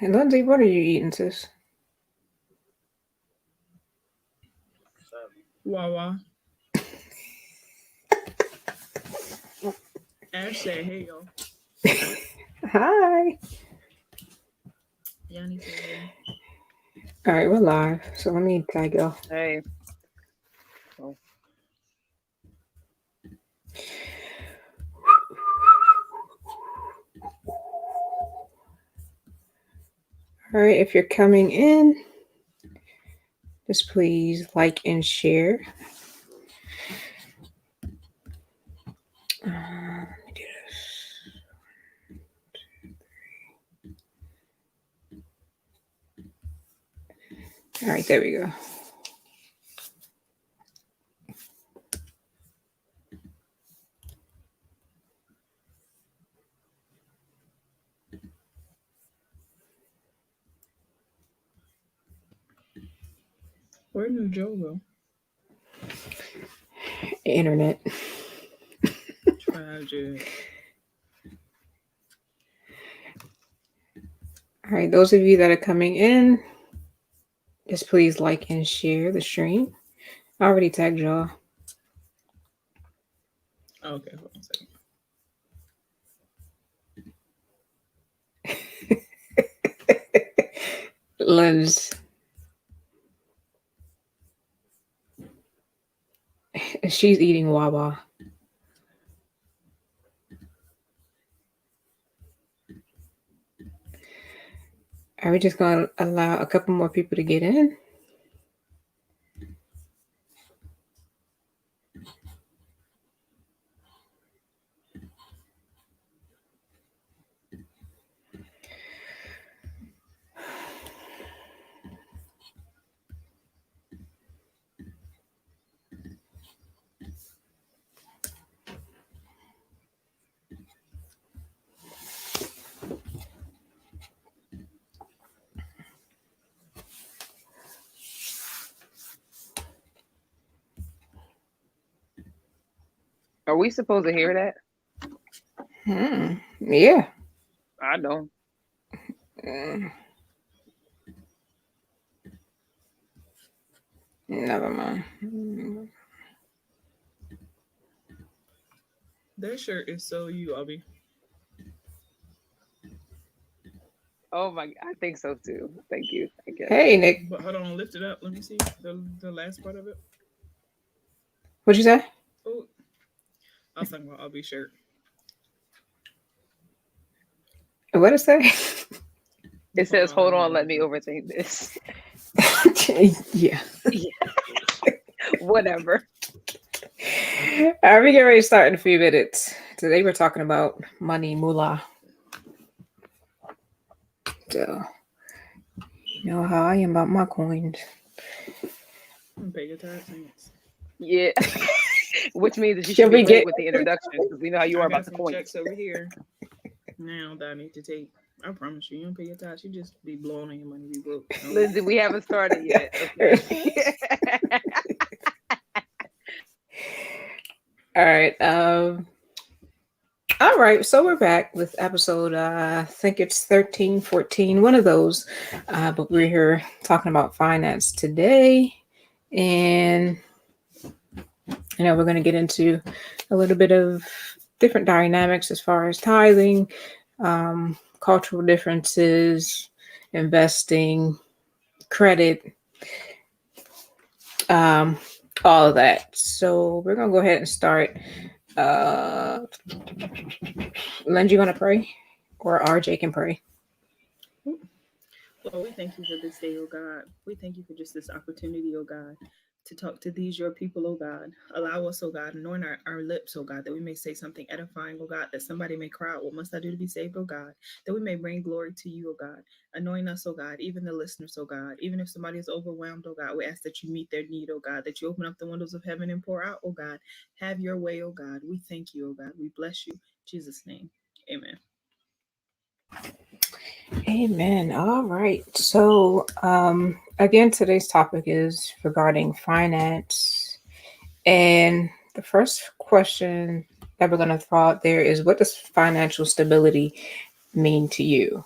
And Lindsay, what are you eating, sis? Wawa. Ash said, "Hey yo, Hi. Yanni said, hey." All right, we're live. So let me tag y'all. Hey. Oh. All right, if you're coming in, just please like and share. Let me do this. All right, there we go. Where did Joe go? Internet. Tragic. All right, those of you that are coming in, just please like and share the stream. I already tagged y'all. Okay, hold on a second. Liz. She's eating Wawa. Are we just going to allow a couple more people to get in? Are we supposed to hear that? Yeah. I don't. Never mind. That shirt is so you, Abby. Oh my! I think so too. Thank you. I guess. Hey, Nick. But hold on, lift it up. Let me see the last part of it. What'd you say? Oh, I was talking about Abby's shirt. What'd it say? It says, "Hold on, let me overthink this." Yeah. Whatever. All right, we get ready to start in a few minutes. Today we're talking about money, moolah. So, you know how I am about my coins. Pay your taxes. Yeah. Which means that you Should should be we late get- with the introduction because we know how you are I about got the some coins. checks over here. Now that I need to take. I promise you, you don't pay your tax. You just be blowing on your money. Be broke. No. Lindsay, we haven't started yet. Okay. All right. All right. So we're back with episode, I think it's 13, 14, one of those. But we're here talking about finance today. And, we're going to get into a little bit of different dynamics as far as tithing, cultural differences, investing, credit, all of that. So we're going to go ahead and start. Lindsay, you want to pray? Or RJ can pray? Lord, we thank you for this day, oh God. We thank you for just this opportunity, oh God, to talk to these your people, oh God. Allow us, oh God, anoint our lips, oh God, that we may say something edifying, oh God, that somebody may cry out, what must I do to be saved, oh God, that we may bring glory to you, oh God. Anoint us, oh God, even the listeners, oh God. Even if somebody is overwhelmed, oh God, we ask that you meet their need, oh God, that you open up the windows of heaven and pour out, oh God. Have your way, oh God. We thank you, oh God. We bless you. In Jesus' name. Amen. Amen. All right. So, again, today's topic is regarding finance. And the first question that we're going to throw out there is, what does financial stability mean to you?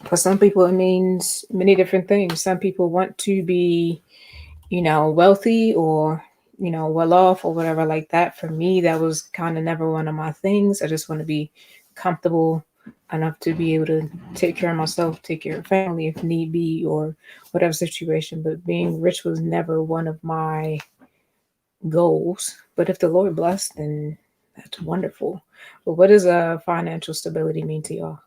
For some people, it means many different things. Some people want to be, wealthy or, well off or whatever like that. For me, that was kind of never one of my things. I just want to be comfortable enough to be able to take care of myself, take care of family if need be, or whatever situation. But being rich was never one of my goals. But if the Lord blessed, then that's wonderful. But what does financial stability mean to y'all?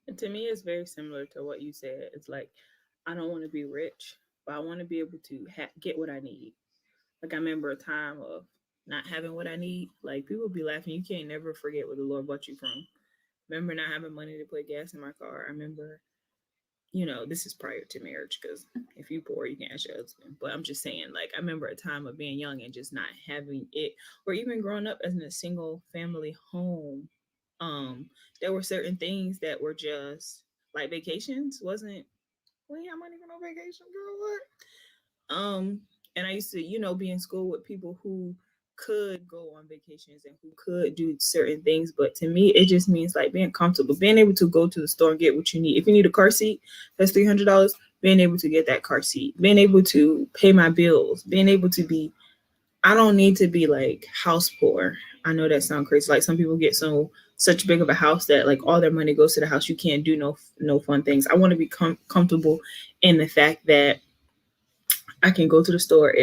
And to me, it's very similar to what you said. It's like, I don't want to be rich, but I want to be able to get what I need. Like, I remember a time of not having what I need. Like, people be laughing. You can't never forget where the Lord brought you from. Remember not having money to put gas in my car. I remember, this is prior to marriage because if you poor, you can ask your husband. But I'm just saying, like, I remember a time of being young and just not having it, or even growing up as in a single family home. Um, there were certain things that were just like vacations wasn't. We ain't have money for no vacation, girl. What? And I used to, be in school with people who could go on vacations and who could do certain things. But to me, it just means like being comfortable, being able to go to the store and get what you need. If you need a car seat, that's $300. Being able to get that car seat, being able to pay my bills, being able to be. I don't need to be like house poor. I know that sounds crazy. Like some people get such big of a house that like all their money goes to the house. You can't do no fun things. I want to be comfortable in the fact that I can go to the store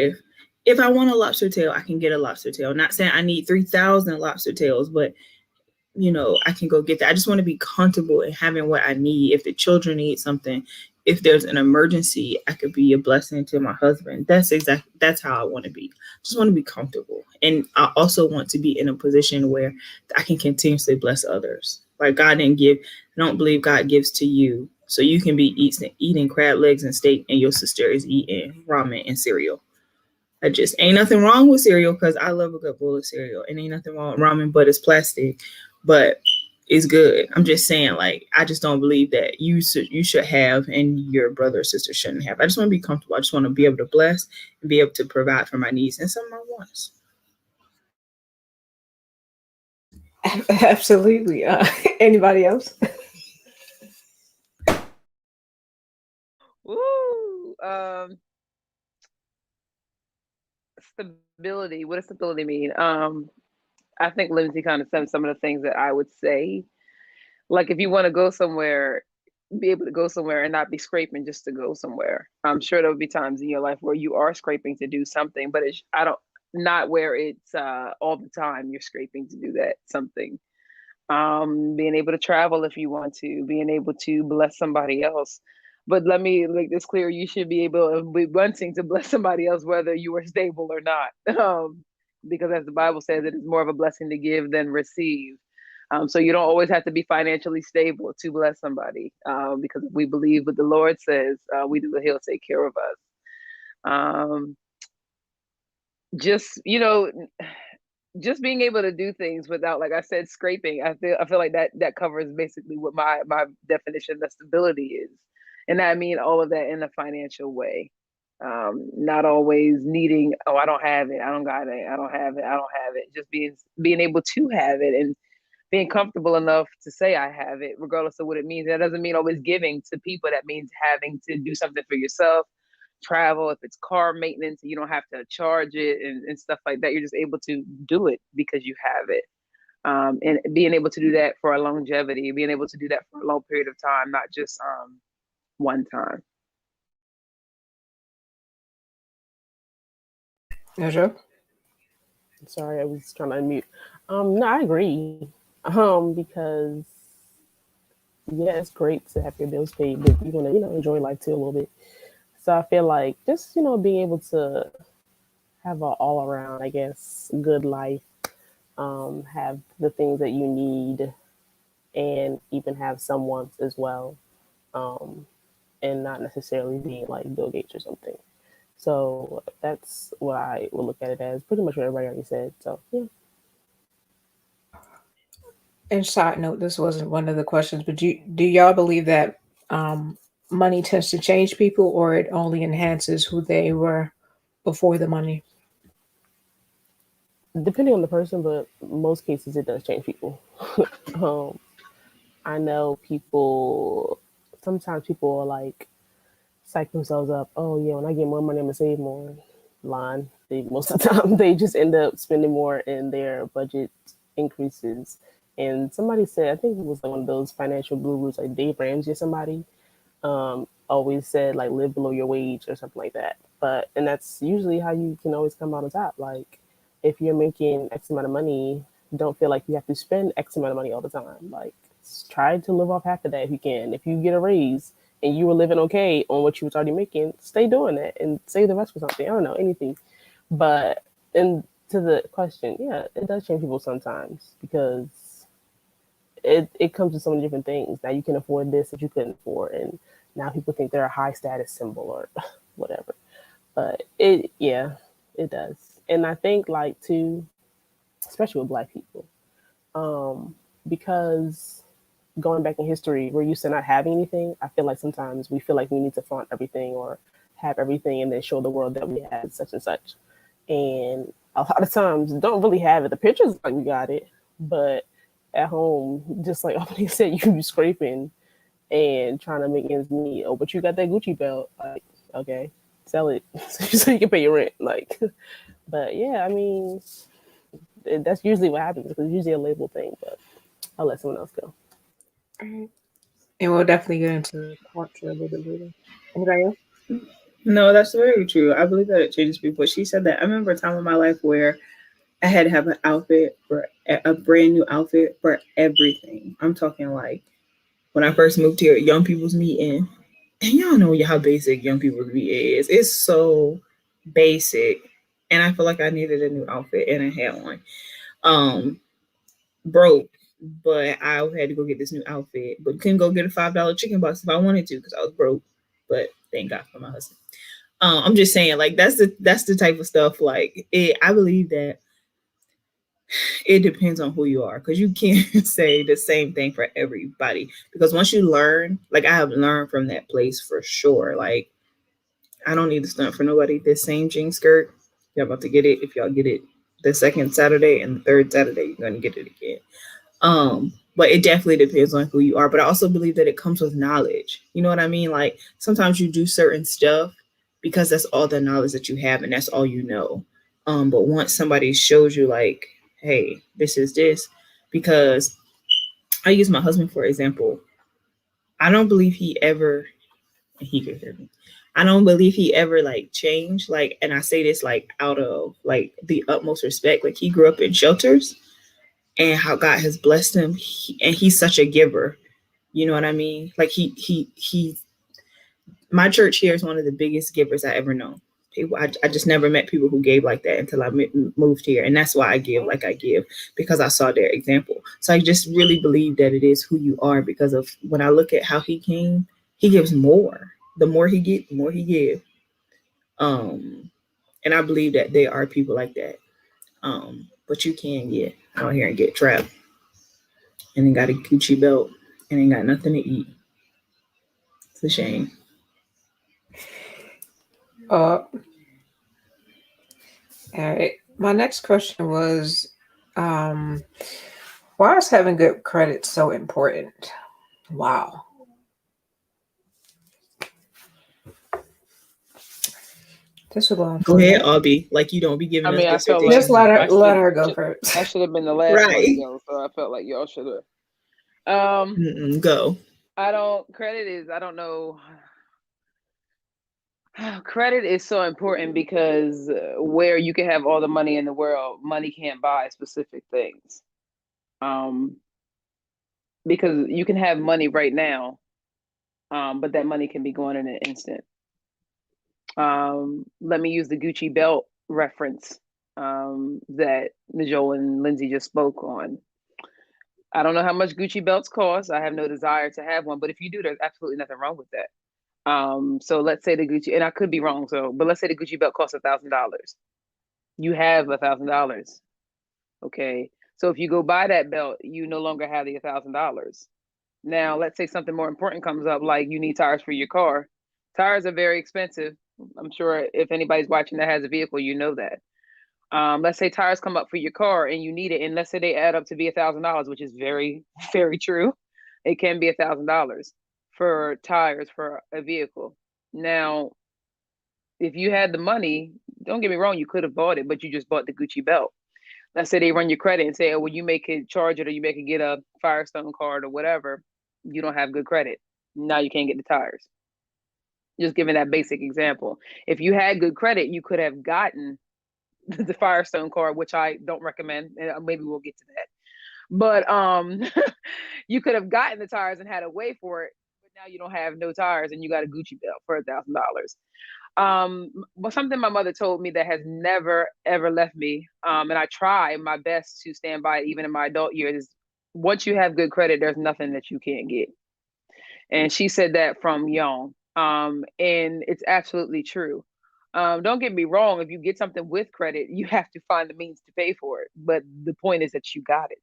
if I want a lobster tail, I can get a lobster tail. Not saying I need 3,000 lobster tails, but I can go get that. I just want to be comfortable in having what I need. If the children need something, if there's an emergency, I could be a blessing to my husband. That's how I want to be. Just want to be comfortable. And I also want to be in a position where I can continuously bless others. Like God didn't give, I don't believe God gives to you. So you can be eating crab legs and steak and your sister is eating ramen and cereal. I just ain't nothing wrong with cereal because I love a good bowl of cereal. And ain't nothing wrong with ramen, but it's plastic. But it's good. I'm just saying, like, I just don't believe that you should have and your brother or sister shouldn't have. I just want to be comfortable. I just want to be able to bless and be able to provide for my needs and some of my wants. Absolutely. Anybody else? Woo! Stability. What does stability mean? I think Lindsay kind of said some of the things that I would say. Like if you want to go somewhere, be able to go somewhere and not be scraping just to go somewhere. I'm sure there will be times in your life where you are scraping to do something, but I don't, not where it's all the time you're scraping to do that something. Being able to travel if you want to, being able to bless somebody else. But let me make this clear: you should be able to be wanting to bless somebody else, whether you are stable or not. Because as the Bible says, it is more of a blessing to give than receive. So you don't always have to be financially stable to bless somebody, because if we believe what the Lord says, we do. He'll take care of us. Um, just just being able to do things without, like I said, scraping. I feel like that covers basically what my definition of stability is, and I mean all of that in a financial way. Not always needing, oh, I don't have it, I don't got it, I don't have it, I don't have it. Just being able to have it and being comfortable enough to say I have it, regardless of what it means. That doesn't mean always giving to people. That means having to do something for yourself, travel, if it's car maintenance, you don't have to charge it and stuff like that. You're just able to do it because you have it. And being able to do that for a longevity, being able to do that for a long period of time, not just one time. No joke. Sorry, I was trying to unmute. No, I agree. Because yeah, it's great to have your bills paid, but you want to, enjoy life too a little bit. So I feel like just, being able to have an all around, I guess, good life, have the things that you need, and even have some wants as well, um, and not necessarily being like Bill Gates or something. So that's what I would look at it as. Pretty much what everybody already said. So yeah. And side note, this wasn't one of the questions, but do y'all believe that money tends to change people, or it only enhances who they were before the money? depending on the person, but most cases it does change people. um, I know people. Sometimes people are like psych themselves up. Oh yeah, when I get more money, I'm gonna save more. Line. They most of the time they just end up spending more, and their budget increases. And somebody said, I think it was like one of those financial gurus, like Dave Ramsey or somebody, always said like live below your wage or something like that. But and that's usually how you can always come out on top. Like if you're making X amount of money, don't feel like you have to spend X amount of money all the time. Like try to live off half of that if you can. If you get a raise and you were living okay on what you was already making, stay doing that and save the rest for something. I don't know, anything. But and to the question, yeah, it does change people sometimes because it comes with so many different things. Now you can afford this that you couldn't afford, and now people think they're a high status symbol or whatever. But it does. And I think like too, especially with Black people, because going back in history, we're used to not having anything. I feel like sometimes we feel like we need to flaunt everything or have everything and then show the world that we have such and such. And a lot of times don't really have it. The pictures like we got it, but at home, just like Albany said, you be scraping and trying to make ends meet. Oh, but you got that Gucci belt. Like, okay, sell it so you can pay your rent. Like, but yeah, I mean, that's usually what happens. It's usually a label thing, but I'll let someone else go. And we'll definitely get into culture a little bit later. Anybody else? No, that's very true. I believe that it changes people. She said that. I remember a time in my life where I had to have an outfit for a brand new outfit for everything. I'm talking like when I first moved here, young people's meeting, and y'all know how basic young people's meeting is. It's so basic, and I feel like I needed a new outfit, and I had one. Um, Broke, but I had to go get this new outfit, but couldn't go get a $5 chicken box if I wanted to because I was broke. But thank God for my husband. I'm just saying, like that's the type of stuff. Like I believe that it depends on who you are because you can't say the same thing for everybody. Because once you learn, like I have learned from that place for sure. Like I don't need to stunt for nobody. This same jean skirt, y'all about to get it. If y'all get it the second Saturday and the third Saturday, you're gonna get it again. But it definitely depends on who you are. But I also believe that it comes with knowledge. You know what I mean? Like sometimes you do certain stuff because that's all the knowledge that you have and that's all you know. But once somebody shows you like, hey, this is this, because I use my husband for example. I don't believe he could hear me. I don't believe he ever like changed. Like, and I say this like out of like the utmost respect. Like he grew up in shelters and how God has blessed him. And he's such a giver. You know what I mean? Like he. My church here is one of the biggest givers I ever known. I just never met people who gave like that until I moved here, and that's why I give like I give because I saw their example. So I just really believe that it is who you are because of when I look at how he came, he gives more. The more he get, the more he give. And I believe that there are people like that. But you can get out here and get trapped and then got a Gucci belt and ain't got nothing to eat. It's a shame. All right. My next question was, why is having good credit so important? Wow. This will go on. Go ahead, Albie. Like you don't be giving us I felt like just let her go first. I should have been the last one Right. to go, so I felt like y'all should have. Go. I don't know. Credit is so important because where you can have all the money in the world, money can't buy specific things. Because you can have money right now, but that money can be gone in an instant. Let me use the Gucci belt reference that Joel and Lindsay just spoke on. I don't know how much Gucci belts cost. I have no desire to have one, but if you do, there's absolutely nothing wrong with that. So let's say the Gucci, and I could be wrong, but let's say the Gucci belt costs $1,000. You have $1,000. Okay. So if you go buy that belt, you no longer have the $1,000. Now, let's say something more important comes up, like you need tires for your car. Tires are very expensive. I'm sure if anybody's watching that has a vehicle, you know that. Let's say tires come up for your car and you need it, and let's say they add up to be $1,000, which is very, very true. It can be $1,000 for tires for a vehicle. Now, if you had the money, don't get me wrong, you could have bought it, but you just bought the Gucci belt. Let's say they run your credit and say, oh, well, you make it charge it, or you make it get a Firestone card or whatever. You don't have good credit. Now you can't get the tires. Just giving that basic example. If you had good credit, you could have gotten the Firestone card, which I don't recommend. And maybe we'll get to that. But you could have gotten the tires and had to wait for it. But now you don't have no tires and you got a Gucci belt for $1,000. But something my mother told me that has never, ever left me, and I try my best to stand by it even in my adult years, is once you have good credit, there's nothing that you can't get. And she said that from young. And it's absolutely true. Don't get me wrong, if you get something with credit, you have to find the means to pay for it. But the point is that you got it.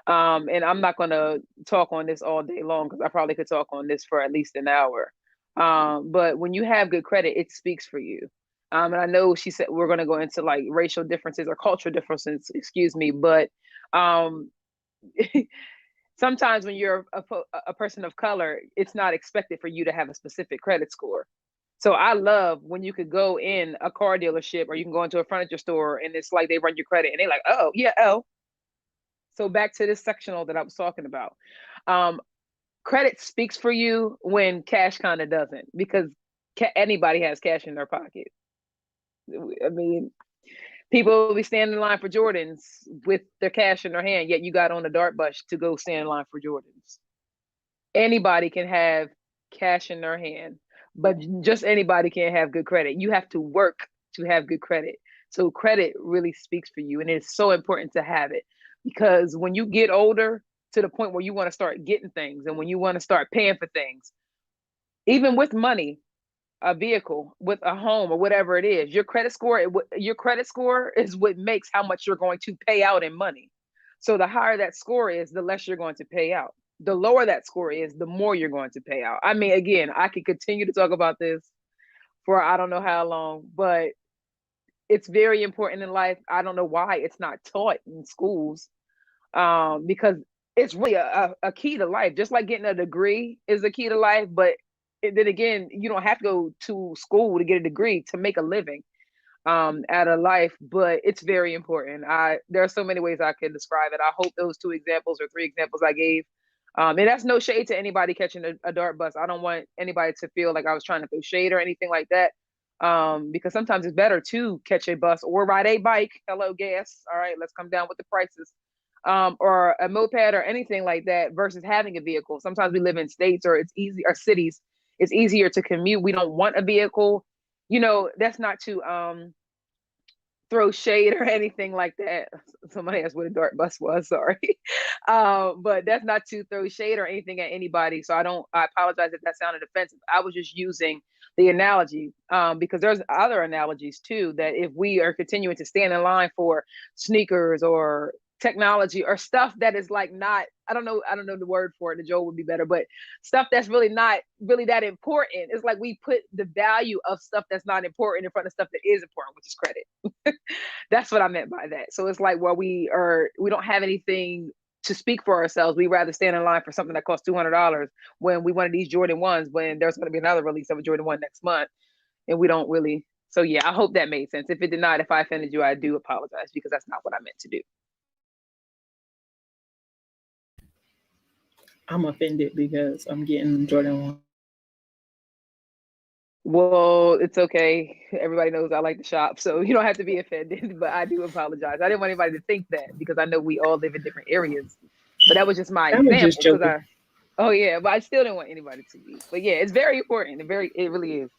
And I'm not going to talk on this all day long because I probably could talk on this for at least an hour. But when you have good credit, it speaks for you. And I know she said we're going to go into like racial differences or cultural differences, excuse me. But sometimes when you're a person of color, it's not expected for you to have a specific credit score. So I love when you could go in a car dealership or you can go into a furniture store and it's like they run your credit and they're like, oh, yeah, oh. So back to this sectional that I was talking about. Credit speaks for you when cash kind of doesn't, because anybody has cash in their pocket. I mean, people will be standing in line for Jordans with their cash in their hand, yet you got on a dart bus to go stand in line for Jordans. Anybody can have cash in their hand, but just anybody can't have good credit. You have to work to have good credit. So credit really speaks for you, and it's so important to have it, because when you get older to the point where you want to start getting things and when you want to start paying for things, even with money, a vehicle, with a home or whatever it is, your credit score is what makes how much you're going to pay out in money. So the higher that score is, the less you're going to pay out. The lower that score is, the more you're going to pay out. I mean, again, I could continue to talk about this for I don't know how long, but it's very important in life. I don't know why it's not taught in schools, because it's really a key to life. Just like getting a degree is a key to life, but then again, you don't have to go to school to get a degree to make a living out of life, but it's very important. There are so many ways I can describe it. I hope those 2 examples or 3 examples I gave, and that's no shade to anybody catching a dart bus. I don't want anybody to feel like I was trying to throw shade or anything like that, because sometimes it's better to catch a bus or ride a bike. Hello, gas. All right, let's come down with the prices. Or a moped or anything like that versus having a vehicle. Sometimes we live in states or cities. It's easier to commute. We don't want a vehicle. That's not to throw shade or anything like that. Somebody asked what a dart bus was, sorry. But that's not to throw shade or anything at anybody. So I apologize if that sounded offensive. I was just using the analogy because there's other analogies too, that if we are continuing to stand in line for sneakers or technology or stuff that is like not, I don't know the word for it, the Joe would be better, but stuff that's really not really that important. It's like we put the value of stuff that's not important in front of stuff that is important, which is credit. That's what I meant by that. So it's like, well, we don't have anything to speak for ourselves. We rather stand in line for something that costs $200 when we wanted these Jordan 1s, when there's going to be another release of a Jordan 1 next month, and we don't really. So yeah, I hope that made sense. If it did not, if I offended you, I do apologize, because that's not what I meant to do. I'm offended because I'm getting Jordan 1. Well, it's okay. Everybody knows I like to shop, so you don't have to be offended, but I do apologize. I didn't want anybody to think that, because I know we all live in different areas, but that was just my example. Just joking. Oh yeah, but I still didn't want anybody to be. But yeah, it's very important. It really is.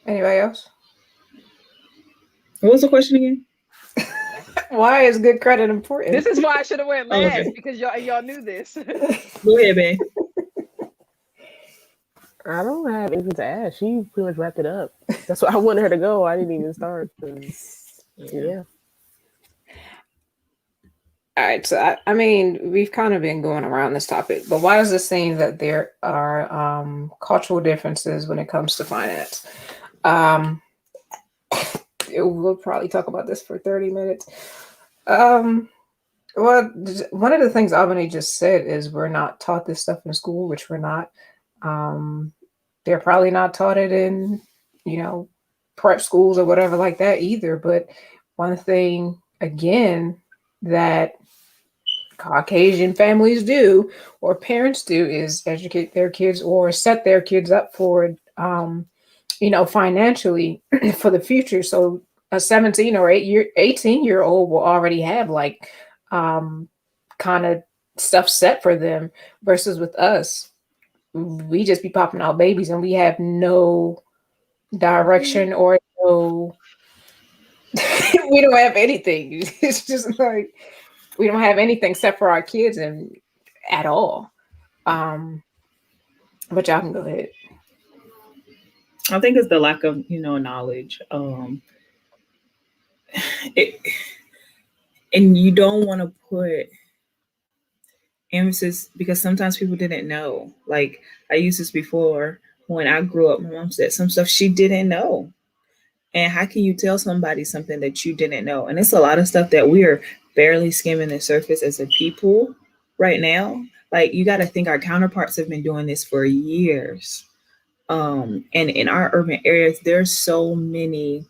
Anybody else? What was the question again? Why is good credit important? This is why I should have went last, Okay. because y'all knew this. Go ahead, babe. I don't have anything to add. She pretty much wrapped it up. That's why I wanted her to go. I didn't even start. Yeah. All right. So, I mean, we've kind of been going around this topic, but why does it seem that there are cultural differences when it comes to finance? we'll probably talk about this for 30 minutes. Um, well, one of the things Albany just said is we're not taught this stuff in school, which we're not. Um, they're probably not taught it in, you know, prep schools or whatever like that either. But one thing, again, that Caucasian families do or parents do is educate their kids or set their kids up for, financially for the future. So a 17 or 18-year-old will already have like kind of stuff set for them versus with us. We just be popping out babies and we have no direction or no we don't have anything. It's just like we don't have anything set for our kids and at all. But y'all can go ahead. I think it's the lack of knowledge. It, and you don't want to put emphasis because sometimes people didn't know. Like I used this before when I grew up. My mom said some stuff she didn't know. And how can you tell somebody something that you didn't know? And it's a lot of stuff that we are barely skimming the surface as a people right now. Like you got to think our counterparts have been doing this for years. And in our urban areas, there's so many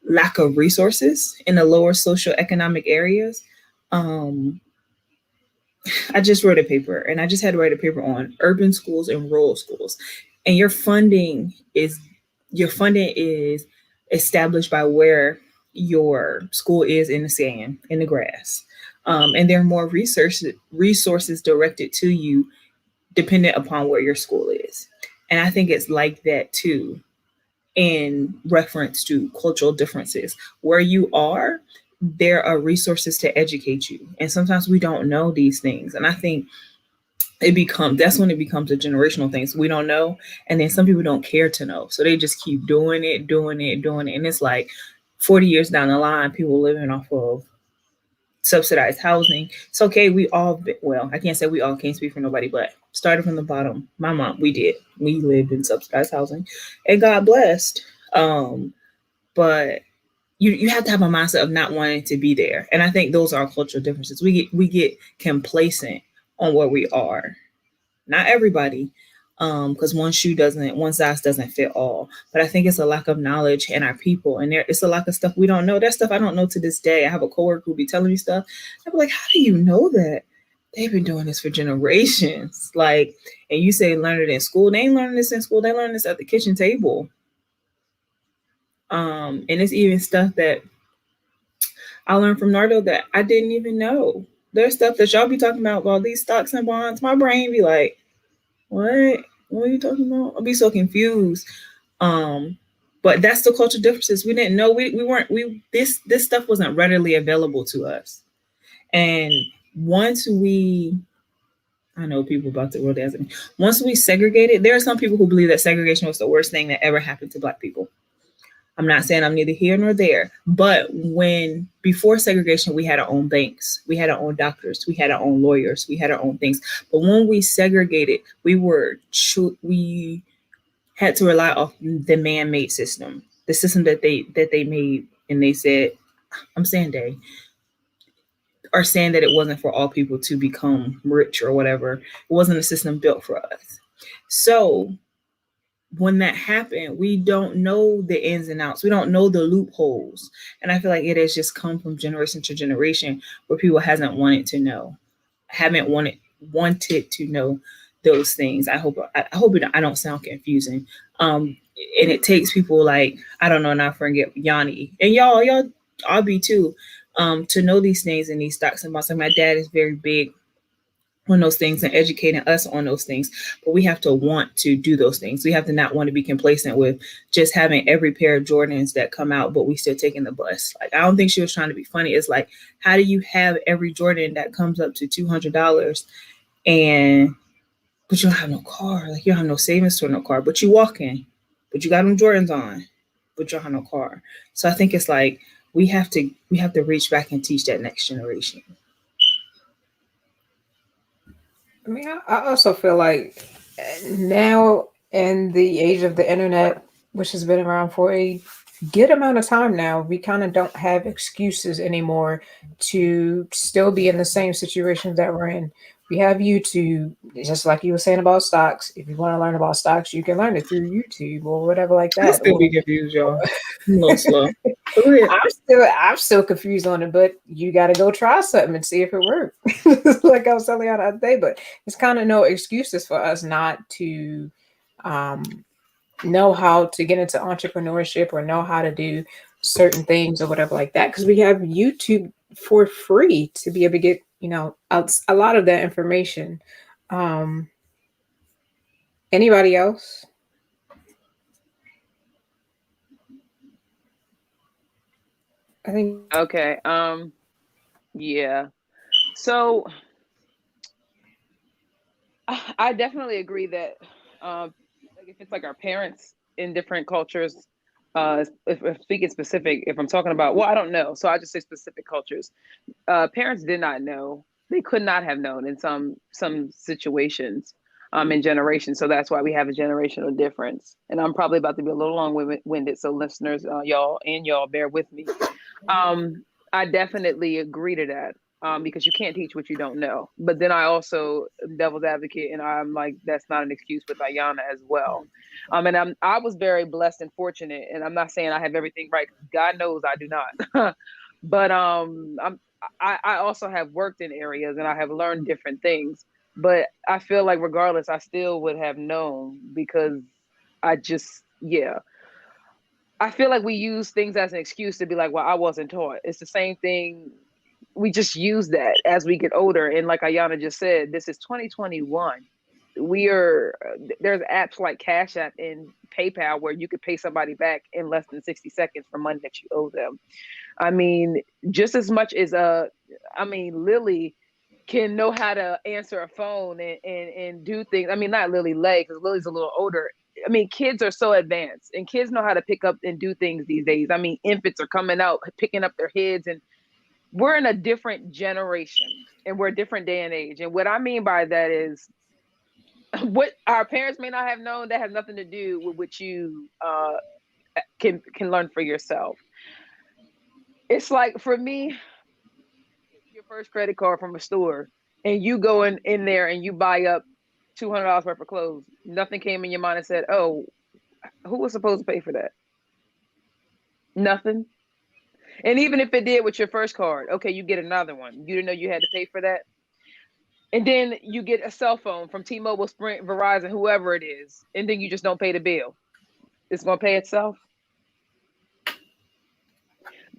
lack of resources in the lower socioeconomic areas. I just wrote a paper and I just had to write a paper on urban schools and rural schools. And your funding is established by where your school is in the sand, in the grass. And there are more resources directed to you dependent upon where your school is. And I think it's like that too in reference to cultural differences. Where you are, there are resources to educate you. And sometimes we don't know these things. And I think that's when it becomes a generational thing. So we don't know. And then some people don't care to know. So they just keep doing it. And it's like 40 years down the line, people living off of subsidized housing. It's okay. I can't say we all, can't speak for nobody, but started from the bottom. My mom, we lived in subsidized housing and God blessed. But you have to have a mindset of not wanting to be there. And I think those are cultural differences. We get complacent on where we are. Not everybody, because one size doesn't fit all. But I think it's a lack of knowledge in our people, and it's a lack of stuff we don't know. There's stuff I don't know to this day. I have a coworker who be telling me stuff. I'm like, how do you know that? They've been doing this for generations. Like, and you say learn it in school. They ain't learning this in school. They learn this at the kitchen table. And it's even stuff that I learned from Nardo that I didn't even know. There's stuff that y'all be talking about all these stocks and bonds. My brain be like, what? What are you talking about? I'll be so confused. But that's the cultural differences. We didn't know. This stuff wasn't readily available to us. And I know people about the world dancing. Once we segregated, there are some people who believe that segregation was the worst thing that ever happened to Black people. I'm not saying I'm neither here nor there, but before segregation, we had our own banks, we had our own doctors, we had our own lawyers, we had our own things. But when we segregated, we had to rely off the man-made system, the system that they made, and they said, I'm saying they are saying that it wasn't for all people to become rich or whatever. It wasn't a system built for us. So when that happened, we don't know the ins and outs. We don't know the loopholes. And I feel like it has just come from generation to generation where people haven't wanted to know those things. I hope I don't sound confusing. And it takes people like, I don't know, not forget Yanni and y'all, I'll be too, to know these things and these stocks and bonds. Like my dad is very big on those things and educating us on those things, but we have to want to do those things. We have to not want to be complacent with just having every pair of Jordans that come out, but we still taking the bus. Like, I don't think she was trying to be funny. It's like, how do you have every Jordan that comes up to $200 but you don't have no car? Like, you don't have no savings to no car, but you walking, but you got them Jordans on, but you don't have no car. So I think it's like, we have to reach back and teach that next generation. I mean, I also feel like now in the age of the internet, which has been around for a good amount of time now. We kind of don't have excuses anymore to still be in the same situations that we're in. We have YouTube, just like you were saying about stocks. If you want to learn about stocks, you can learn it through YouTube or whatever like I that. still be Or confused, y'all. I'm a little slow. But go ahead. I'm still confused on it, but you got to go try something and see if it works. Like I was telling you the other day, but it's kind of no excuses for us not to um, know how to get into entrepreneurship or know how to do certain things or whatever like that, because we have YouTube for free to be able to get a lot of that information. Um, Anybody else? I think Okay. Yeah. So I definitely agree that like if it's like our parents in different cultures, if speaking specific, if I'm talking about, well, I don't know, so I just say specific cultures. Parents did not know; they could not have known in some situations, in generations. So that's why we have a generational difference. And I'm probably about to be a little long-winded, so listeners, y'all bear with me. I definitely agree to that, because you can't teach what you don't know. But then I also am devil's advocate, and I'm like, that's not an excuse with Ayana as well. And I was very blessed and fortunate, and I'm not saying I have everything right, because God knows I do not. But I also have worked in areas and I have learned different things. But I feel like regardless, I still would have known because I just, yeah. I feel like we use things as an excuse to be like, well, I wasn't taught. It's the same thing. We just use that as we get older. And like Ayana just said, this is 2021. There's apps like Cash App and PayPal where you could pay somebody back in less than 60 seconds for money that you owe them. I mean, just as much as Lily can know how to answer a phone and do things. I mean, not Lily Lay, because Lily's a little older. I mean, kids are so advanced and kids know how to pick up and do things these days. I mean, infants are coming out, picking up their heads, and we're in a different generation and we're a different day and age. And what I mean by that is what our parents may not have known, that has nothing to do with what you can learn for yourself. It's like, for me, your first credit card from a store and you go in there and you buy up $200 worth of clothes, nothing came in your mind and said, oh, who was supposed to pay for that? Nothing. And even if it did with your first card, okay, you get another one. You didn't know you had to pay for that. And then you get a cell phone from T-Mobile, Sprint, Verizon, whoever it is, and then you just don't pay the bill. It's going to pay itself.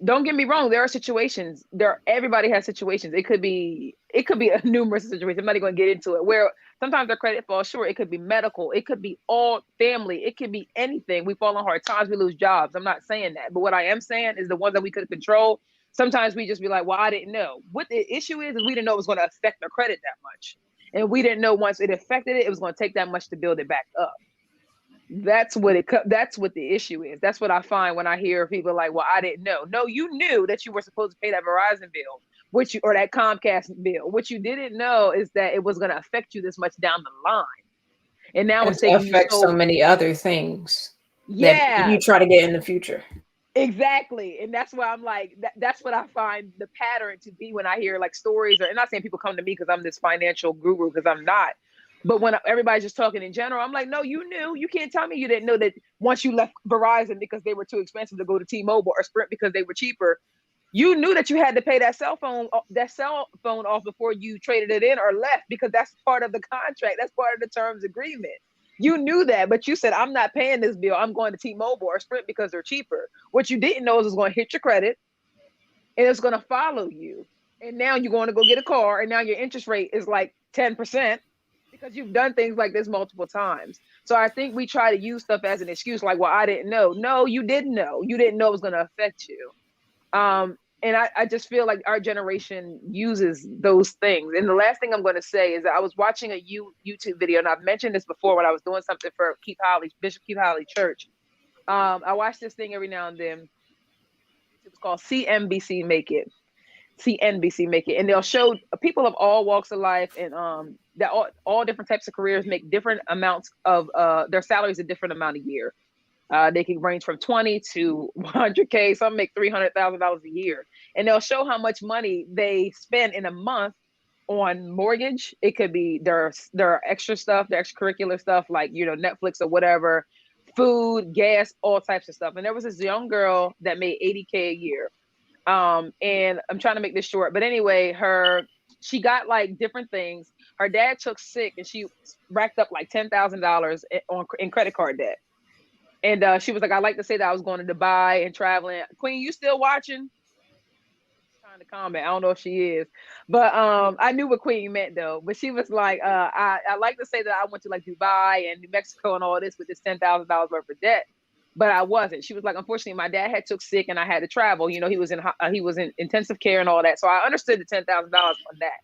Don't get me wrong, there are situations, everybody has situations. It could be a numerous situation. I'm not even going to get into it, where sometimes their credit falls short. It could be medical, it could be all family, it could be anything. We fall on hard times, we lose jobs. I'm not saying that, but what I am saying is the ones that we could control, sometimes we just be like, well, I didn't know. What the issue is we didn't know it was going to affect their credit that much, and we didn't know once it affected it was going to take that much to build it back up. That's what the issue is. That's what I find when I hear people like, well, I didn't know. No, you knew that you were supposed to pay that Verizon bill, or that Comcast bill. What you didn't know is that it was going to affect you this much down the line. And now it's it taking you affects so many other things that yeah, you try to get in the future. exactly. And that's why I'm like, that's what I find the pattern to be when I hear like stories, and not saying people come to me because I'm this financial guru, because I'm not. But when everybody's just talking in general, I'm like, no, you knew. You can't tell me you didn't know that once you left Verizon because they were too expensive to go to T-Mobile, or Sprint because they were cheaper. You knew that you had to pay that cell phone off before you traded it in or left, because that's part of the contract. That's part of the terms agreement. You knew that, but you said, I'm not paying this bill. I'm going to T-Mobile or Sprint because they're cheaper. What you didn't know is it's going to hit your credit and it's going to follow you. And now you're going to go get a car, and now your interest rate is like 10%. Because you've done things like this multiple times. So I think we try to use stuff as an excuse, like, well, I didn't know. No, you didn't know. You didn't know it was going to affect you. And I just feel like our generation uses those things. And the last thing I'm going to say is that I was watching a YouTube video, and I've mentioned this before when I was doing something for Bishop Keith Holly Church. I watch this thing every now and then. It was called CNBC Make It. CNBC Make It, and they'll show people of all walks of life, and that all different types of careers make different amounts of their salaries a different amount a year. They can range from 20 to 100K. Some make $300,000 a year, and they'll show how much money they spend in a month on mortgage. It could be their extra stuff, their extracurricular stuff, like Netflix or whatever, food, gas, all types of stuff. And there was this young girl that made 80K a year. And I'm trying to make this short, but anyway, she got like different things. Her dad took sick, and she racked up like $10,000 in credit card debt. And she was like, "I like to say that I was going to Dubai and traveling." Queen, you still watching? Trying to comment. I don't know if she is, but I knew what Queen meant though. But she was like, I like to say that I went to like Dubai and New Mexico and all this with this $10,000 worth of debt, but I wasn't. She was like, unfortunately, my dad had took sick and I had to travel. He was in intensive care and all that, so I understood the $10,000 on that.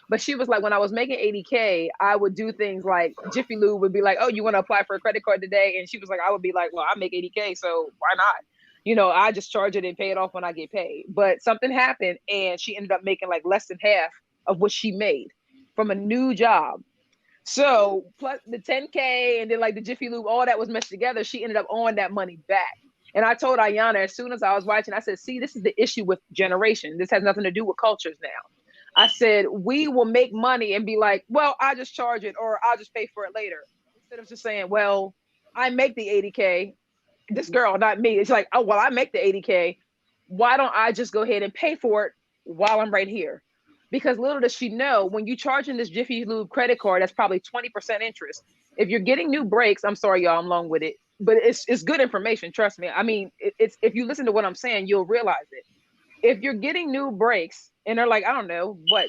But she was like, when I was making 80K, I would do things like Jiffy Lube would be like, "Oh, you want to apply for a credit card today?" And she was like, I would be like, "Well, I make 80K, so why not? I just charge it and pay it off when I get paid." But something happened, and she ended up making like less than half of what she made from a new job. So plus the 10K and then like the Jiffy Lube, all that was meshed together. She ended up owing that money back. And I told Ayana as soon as I was watching, I said, "See, this is the issue with generation. This has nothing to do with cultures now." I said, we will make money and be like, "Well, I'll just charge it or I'll just pay for it later." Instead of just saying, "Well, I make the 80K. This girl, not me." It's like, "Oh, well, I make the 80K. Why don't I just go ahead and pay for it while I'm right here?" Because little does she know, when you charging this Jiffy Lube credit card, that's probably 20% interest. If you're getting new brakes, I'm sorry, y'all, I'm long with it, but it's good information. Trust me. I mean, it's if you listen to what I'm saying, you'll realize it. If you're getting new brakes and they're like, I don't know, what,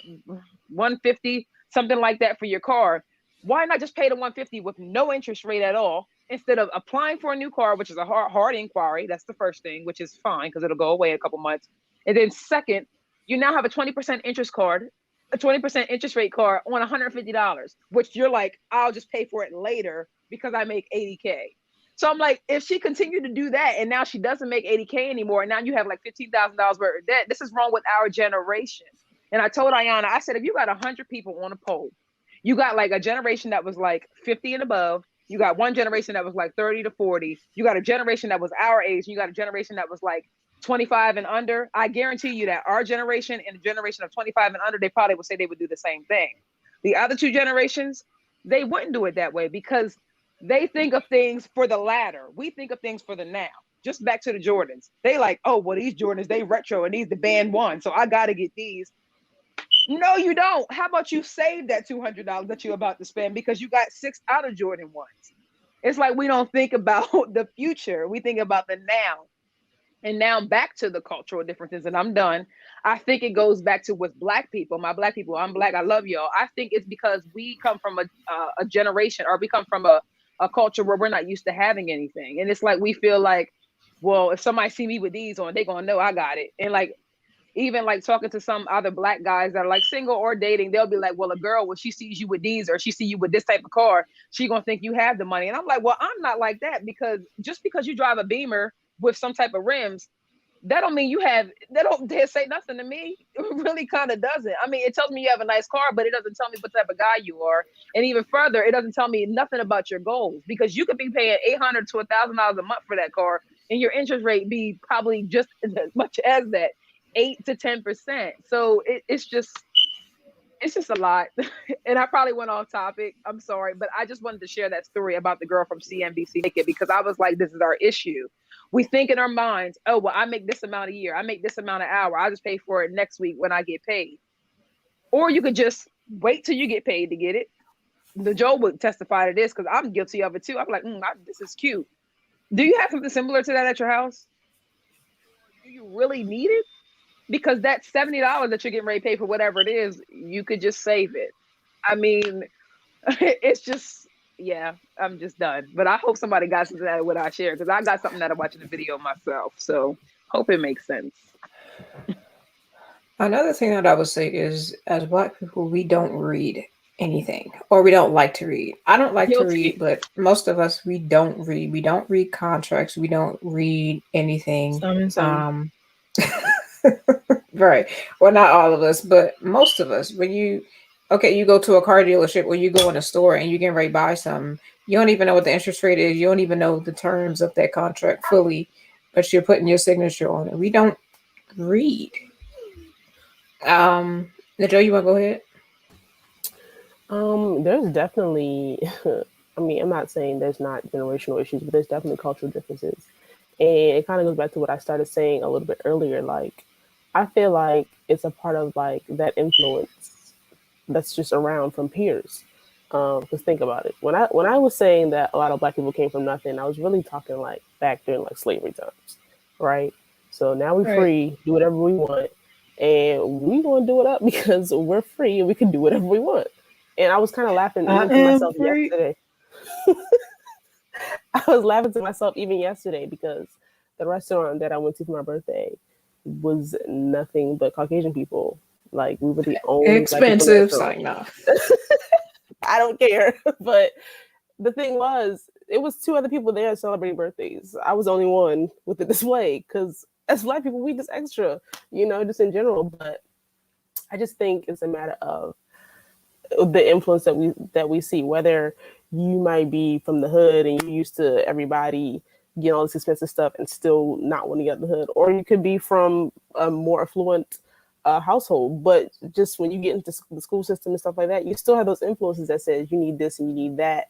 150, something like that for your car, why not just pay the 150 with no interest rate at all instead of applying for a new car, which is a hard inquiry? That's the first thing, which is fine because it'll go away in a couple months. And then second, you now have a 20% interest card, a 20% interest rate card on $150, which you're like, I'll just pay for it later because I make 80K. So I'm like, if she continued to do that and now she doesn't make 80K anymore, and now you have like $15,000 worth of debt, this is wrong with our generation. And I told Ayana, I said, if you got 100 people on a poll, you got like a generation that was like 50 and above, you got one generation that was like 30 to 40, you got a generation that was our age, and you got a generation that was like 25 and under. I guarantee you that our generation and the generation of 25 and under, they probably would say they would do the same thing. The other two generations, they wouldn't do it that way because they think of things for the latter. We think of things for the now. Just back to the Jordans. They like, "Oh, well, these Jordans, they retro and these the band one, so I got to get these." No, you don't. How about you save that $200 that you're about to spend because you got 6 other Jordan ones? It's like we don't think about the future. We think about the now. And now back to the cultural differences, and I'm done. I think it goes back to with Black people, my Black people. I'm Black. I love y'all. I think it's because we come from a generation, or we come from a culture where we're not used to having anything. And it's like we feel like, well, if somebody see me with these on, they're going to know I got it. And like, even like talking to some other Black guys that are like single or dating, they'll be like, well, a girl, when she sees you with these or she see you with this type of car, she going to think you have the money. And I'm like, well, I'm not like that, because just because you drive a Beamer with some type of rims, that don't mean you have, that don't dare say nothing to me. It really kind of doesn't. I mean, it tells me you have a nice car, but it doesn't tell me what type of guy you are. And even further, it doesn't tell me nothing about your goals, because you could be paying $800 to $1,000 a month for that car, and your interest rate be probably just as much as that, 8 to 10%. So it's just a lot. And I probably went off topic. I'm sorry, but I just wanted to share that story about the girl from CNBC Naked, because I was like, this is our issue. We think in our minds, oh, well, I make this amount a year, I make this amount an hour, I'll just pay for it next week when I get paid. Or you could just wait till you get paid to get it. The Joe would testify to this, because I'm guilty of it too. I'm like, this is cute. Do you have something similar to that at your house? Do you really need it? Because that $70 that you're getting ready to pay for whatever it is, you could just save it. I mean, it's just, yeah, I'm just done. But I hope somebody got something out of what I shared, because I got something out of watching the video myself. So hope it makes sense. Another thing that I would say is, as Black people, we don't read anything, or we don't like to read. I don't like to read, but most of us, we don't read. We don't read contracts. We don't read anything. Right. Well, not all of us, but most of us. When you okay, you go to a car dealership or you go in a store and you get ready to buy something. You don't even know what the interest rate is. You don't even know the terms of that contract fully, but you're putting your signature on it. We don't read. Now, Joe, you want to go ahead? There's definitely, I mean, I'm not saying there's not generational issues, but there's definitely cultural differences. And it kind of goes back to what I started saying a little bit earlier. Like, I feel like it's a part of like that influence that's just around from peers. Because think about it. When I was saying that a lot of Black people came from nothing, I was really talking like back during like slavery times, right? So now we're Right. free, do whatever we want, and we gonna do it up because we're free and we can do whatever we want. And I was kind of laughing I even to am myself free. yesterday. I was laughing to myself even yesterday because the restaurant that I went to for my birthday was nothing but Caucasian people. Like we were the only Black people in the Expensive. restaurant. Like, no. I don't care. But the thing was, it was two other people there celebrating birthdays. I was the only one with the display because as Black people, we just extra, just in general. But I just think it's a matter of the influence that we see, whether you might be from the hood and you're used to everybody getting all this expensive stuff and still not want to get out the hood, or you could be from a more affluent household, but just when you get into the school system and stuff like that, you still have those influences that says you need this and you need that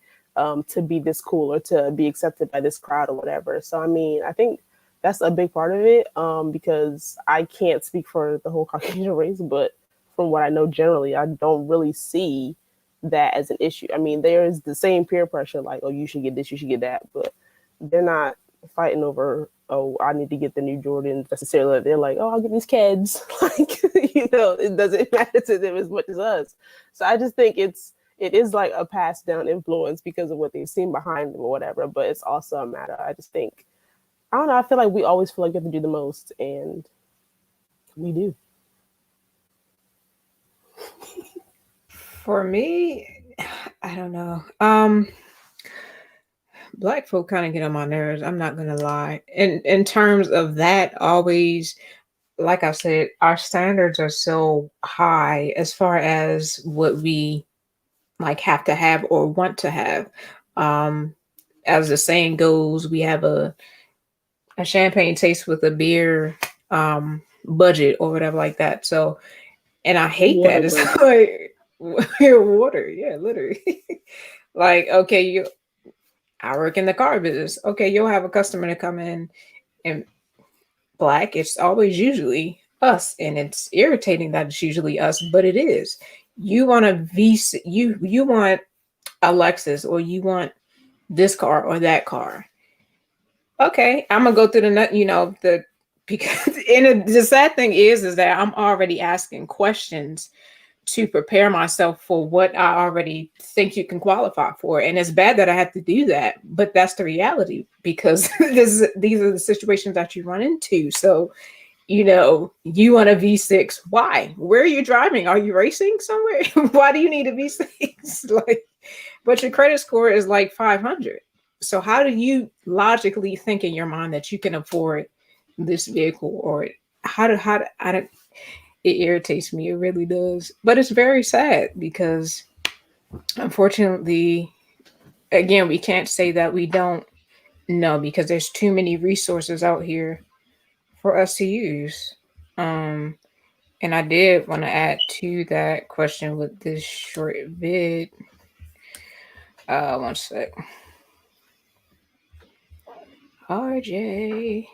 to be this cool or to be accepted by this crowd or whatever. So I mean, I think that's a big part of it, because I can't speak for the whole Caucasian race, but from what I know generally, I don't really see that as an issue. I mean, there is the same peer pressure, like, oh, you should get this, you should get that, but they're not fighting over, oh, I need to get the new Jordans necessarily. They're like, oh, I'll get these kids. Like, it doesn't matter to them as much as us. So I just think it is like a passed down influence because of what they've seen behind them or whatever, but it's also a matter. I just think, I don't know, I feel like we always feel like we have to do the most, and we do. For me, I don't know. Black folk kind of get on my nerves. I'm not gonna lie. In terms of that, always, like I said, our standards are so high as far as what we like have to have or want to have. Um, as the saying goes, we have a champagne taste with a beer budget or whatever like that. So, and I hate Water that. It's budget. like water, yeah, literally. Like, okay, I work in the car business. Okay, you'll have a customer to come in and Black. It's always usually us, and it's irritating that it's usually us, but it is. You want a V, you want a Lexus, or you want this car or that car. Okay, I'm gonna go through the nut, the because the sad thing is that I'm already asking questions to prepare myself for what I already think you can qualify for. And it's bad that I have to do that, but that's the reality because these are the situations that you run into. So, you want a V6. Why? Where are you driving? Are you racing somewhere? Why do you need a V6? Like, but your credit score is like 500. So how do you logically think in your mind that you can afford this vehicle, or I don't, it irritates me. It really does. But it's very sad because unfortunately, again, we can't say that we don't know because there's too many resources out here for us to use. Um, and I did want to add to that question with this short vid. One sec. RJ.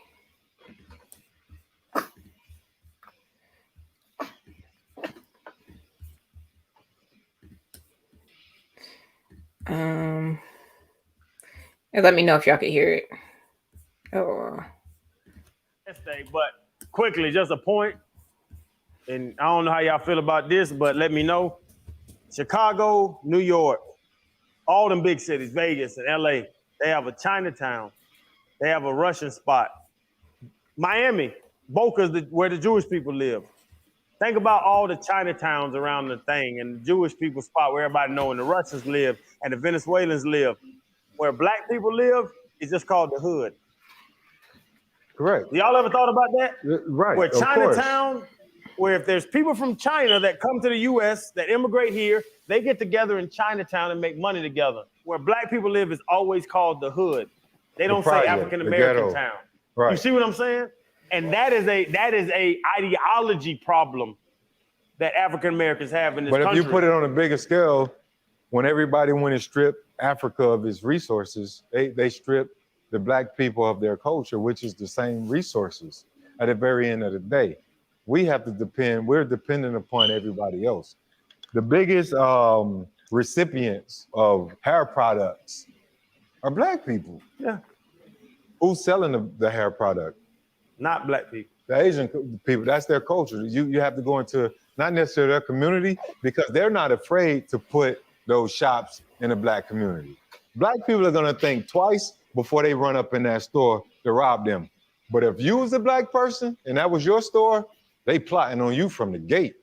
Um, and let me know if y'all can hear it. Oh, But quickly, just a point, and I don't know how y'all feel about this, but let me know. Chicago, New York, all them big cities, Vegas and LA, they have a Chinatown. They have a Russian spot. Miami, Boca's where the Jewish people live. Think about all the Chinatowns around the thing and the Jewish people spot where everybody know and the Russians live and the Venezuelans live. Where Black people live is just called the hood. Correct. Y'all ever thought about that? Right. Where of course. Chinatown where if there's people from China that come to the U.S. that immigrate here, they get together in Chinatown and make money together. Where black people live is always called the hood. They don't say African American town. Right. You see what I'm saying? And that is a ideology problem that African Americans have in this country. But if you put it on a bigger scale, when everybody went and stripped Africa of its resources, they stripped the black people of their culture, which is the same resources at the very end of the day. We're dependent upon everybody else. The biggest recipients of hair products are black people. Yeah. Who's selling the hair product? Not black people. The Asian people, that's their culture. You have to go into not necessarily their community because they're not afraid to put those shops in the black community. Black people are gonna think twice before they run up in that store to rob them. But if you was a black person and that was your store, they plotting on you from the gate.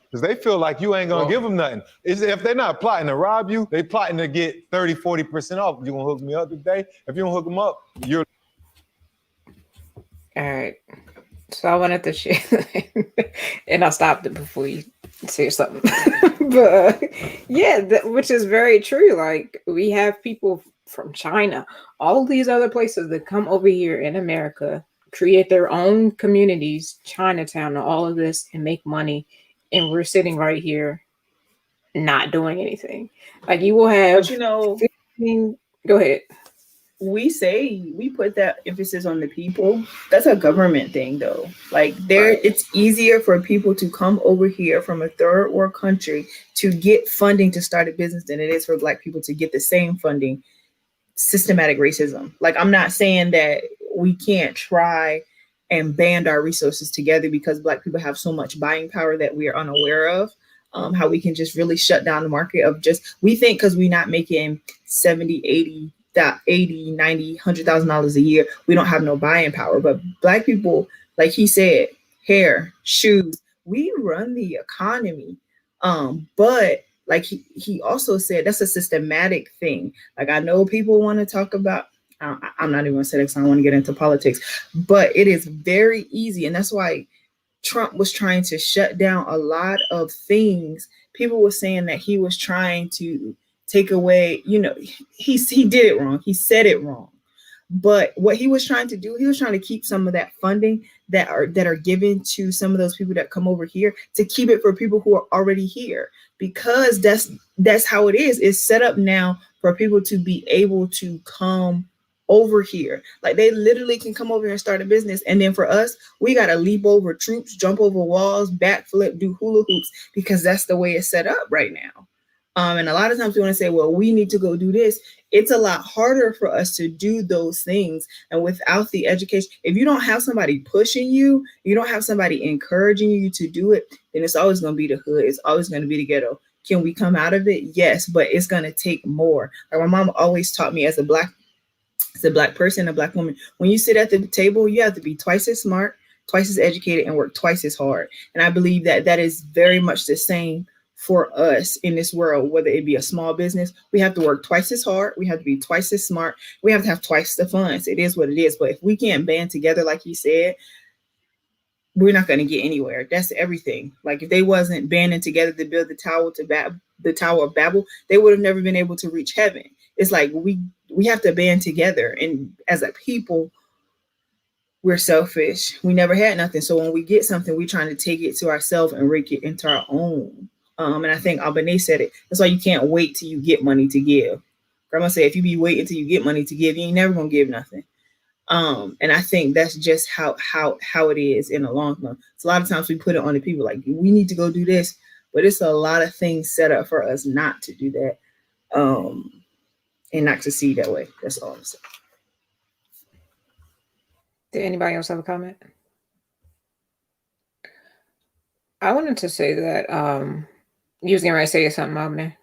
Because they feel like you ain't gonna give them nothing. If they're not plotting to rob you, they plotting to get 30, 40% off. You gonna hook me up today? If you don't hook them up, you're... All right. So I wanted to share, and I stopped it before you say something. But yeah, which is very true. Like, we have people from China, all these other places that come over here in America, create their own communities, Chinatown, and all of this, and make money. And we're sitting right here not doing anything. Like, you will have, But you know, 15, go ahead. We put that emphasis on the people. That's a government thing, though. Like, it's easier for people to come over here from a third world country to get funding to start a business than it is for black people to get the same funding. Systematic racism. Like, I'm not saying that we can't try and band our resources together because black people have so much buying power that we are unaware of. How we can just really shut down the market of we think because we're not making 70, 80, 90, $100,000 a year, we don't have no buying power. But black people, like he said, hair, shoes, we run the economy. But like he also said, that's a systematic thing. Like, I know people want to talk about, I'm not even gonna say that because I don't want to get into politics, but it is very easy. And that's why Trump was trying to shut down a lot of things. People were saying that he was trying to take away, he did it wrong. He said it wrong. But what he was trying to do, he was trying to keep some of that funding that are given to some of those people that come over here, to keep it for people who are already here, because that's how it is. It's set up now for people to be able to come over here. Like, they literally can come over here and start a business. And then for us, we got to leap over troops, jump over walls, backflip, do hula hoops, because that's the way it's set up right now. And a lot of times we want to say, well, we need to go do this. It's a lot harder for us to do those things. And without the education, if you don't have somebody pushing you, you don't have somebody encouraging you to do it, then it's always going to be the hood. It's always going to be the ghetto. Can we come out of it? Yes, but it's going to take more. Like, my mom always taught me, as a black person, a black woman, when you sit at the table, you have to be twice as smart, twice as educated, and work twice as hard. And I believe that is very much the same for us in this world, whether it be a small business. We have to work twice as hard. We have to be twice as smart. We have to have twice the funds. It is what it is. But if we can't band together, like he said, we're not going to get anywhere. That's everything. Like, if they wasn't banding together to build the Tower of Babel, they would have never been able to reach heaven. It's like we have to band together. And as a people, we're selfish. We never had nothing. So when we get something, we're trying to take it to ourselves and make it into our own. And I think Albanese said it. That's why you can't wait till you get money to give. Grandma said, if you be waiting till you get money to give, you ain't never gonna give nothing. And I think that's just how it is in the long run. So a lot of times we put it on the people, like, we need to go do this, but it's a lot of things set up for us not to do that, and not to see that way. That's all I'm saying. Did anybody else have a comment? I wanted to say that you was getting ready to say something, Mom.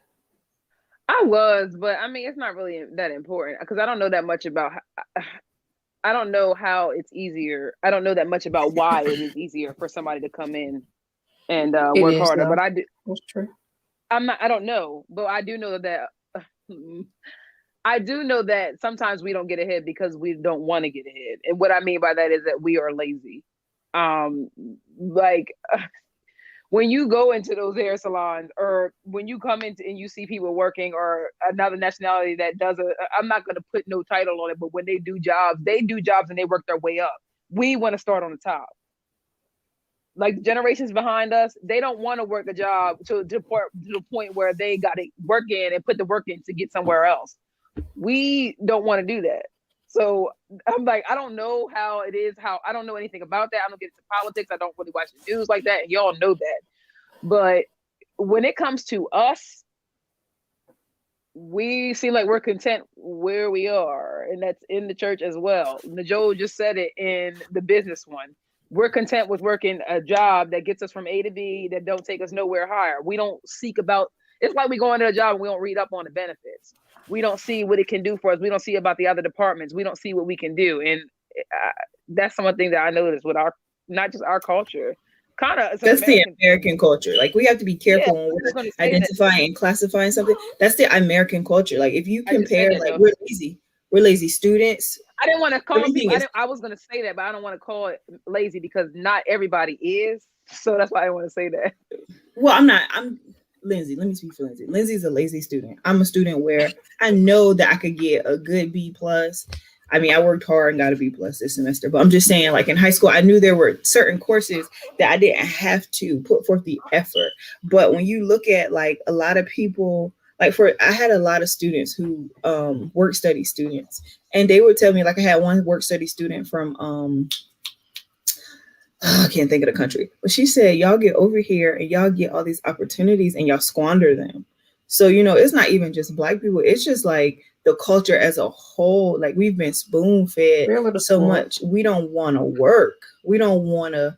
I was, but I mean, it's not really that important because I don't know that much about. I don't know how it's easier. I don't know that much about why it is easier for somebody to come in and work harder. But I do. That's true. I don't know, but I do know that. I do know that sometimes we don't get ahead because we don't want to get ahead, and what I mean by that is that we are lazy. Like when you go into those hair salons, or when you come into and you see people working, or another nationality that does I'm not going to put no title on it, but when they do jobs and they work their way up. We want to start on the top. Like the generations behind us, they don't want to work a job to the point where they got to work in and put the work in to get somewhere else. We don't want to do that. So I'm like, I don't know how it is, I don't know anything about that. I don't get into politics. I don't really watch the news like that. And y'all know that. But when it comes to us, we seem like we're content where we are. And that's in the church as well. Joel just said it in the business one. We're content with working a job that gets us from A to B, that don't take us nowhere higher. We don't seek about, it's like we go into a job and we don't read up on the benefits. We don't see what it can do for us. We don't see about the other departments. We don't see what we can do. And that's some of the things that I noticed with not just our culture. That's the American culture. Like, we have to be careful when we're identifying and classifying something. That's the American culture. Like, if you compare, like, we're lazy students. I didn't want to call people. I was going to say that, but I don't want to call it lazy because not everybody is. So that's why I want to say that. Well, I'm Lindsay. Let me speak for Lindsay. Lindsay's a lazy student. I'm a student where I know that I could get a good B+. I mean, I worked hard and got a B+ this semester, but I'm just saying, like, in high school, I knew there were certain courses that I didn't have to put forth the effort. But when you look at, like, a lot of people, like, I had a lot of students who work study students, and they would tell me, like, I had one work study student from I can't think of the country, but she said, y'all get over here and y'all get all these opportunities and y'all squander them. So, you know, it's not even just Black people. It's just like the culture as a whole. Like, we've been spoon fed so much. We don't want to work. We don't want to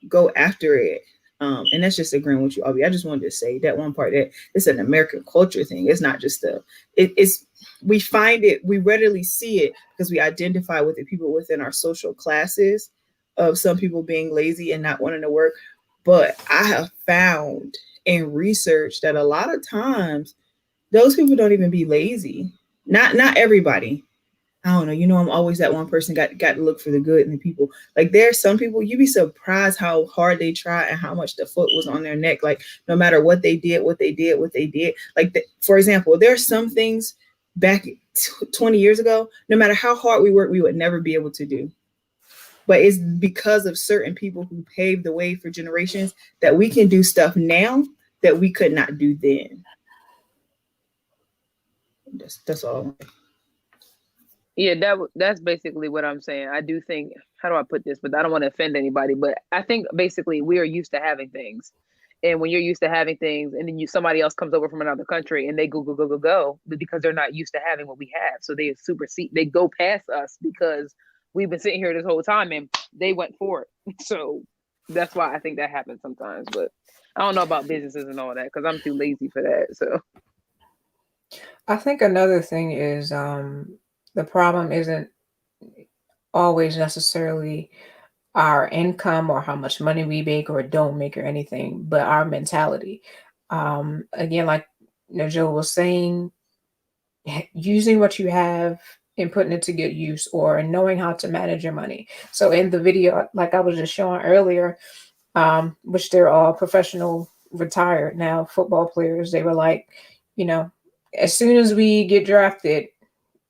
go after it. And that's just agreeing with you, Albie. I just wanted to say that one part, that it's an American culture thing. It's not just we find it, we readily see it because we identify with the people within our social classes of some people being lazy and not wanting to work. But I have found in research that a lot of times those people don't even be lazy. Not everybody. I don't know. You know, I'm always that one person got to look for the good in the people. Like, there are some people, you'd be surprised how hard they try and how much the foot was on their neck. Like, no matter what they did. Like, for example, there are some things back 20 years ago, no matter how hard we worked, we would never be able to do. But it's because of certain people who paved the way for generations that we can do stuff now that we could not do then. That's all. Yeah, that's basically what I'm saying. I do think, how do I put this? But I don't want to offend anybody. But I think basically we are used to having things. And when you're used to having things, and then somebody else comes over from another country and they go, because they're not used to having what we have. So they they go past us because we've been sitting here this whole time and they went for it. So that's why I think that happens sometimes. But I don't know about businesses and all that because I'm too lazy for that. So I think another thing is the problem isn't always necessarily our income or how much money we make or don't make or anything, but our mentality. Again, like Joe was saying, using what you have and putting it to good use, or knowing how to manage your money. So in the video, like I was just showing earlier, which they're all professional, retired now football players, they were like, you know, as soon as we get drafted,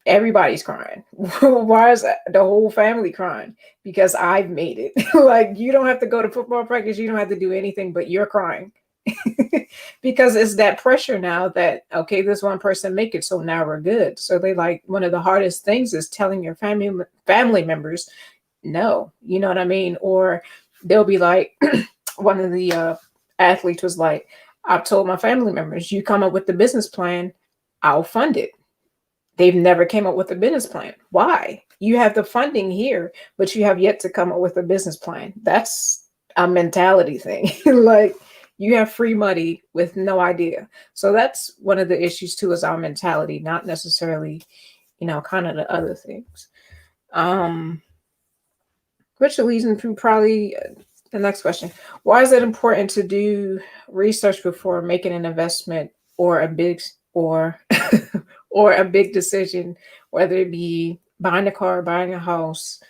everybody's crying. Why is the whole family crying? Because I've made it. Like, you don't have to go to football practice. You don't have to do anything, but you're crying. Because it's that pressure now that, okay, this one person make it, so now we're good. So they like, one of the hardest things is telling your family members, no, you know what I mean? Or they'll be like, one of the athletes was like, I've told my family members, you come up with the business plan, I'll fund it. They've never came up with a business plan. Why? You have the funding here, but you have yet to come up with a business plan. That's a mentality thing. Like, you have free money with no idea. So that's one of the issues too, is our mentality, not necessarily, you know, kind of the other things. Which leads into probably the next question. Why is it important to do research before making an investment or a big or a big decision, whether it be buying a car, buying a house,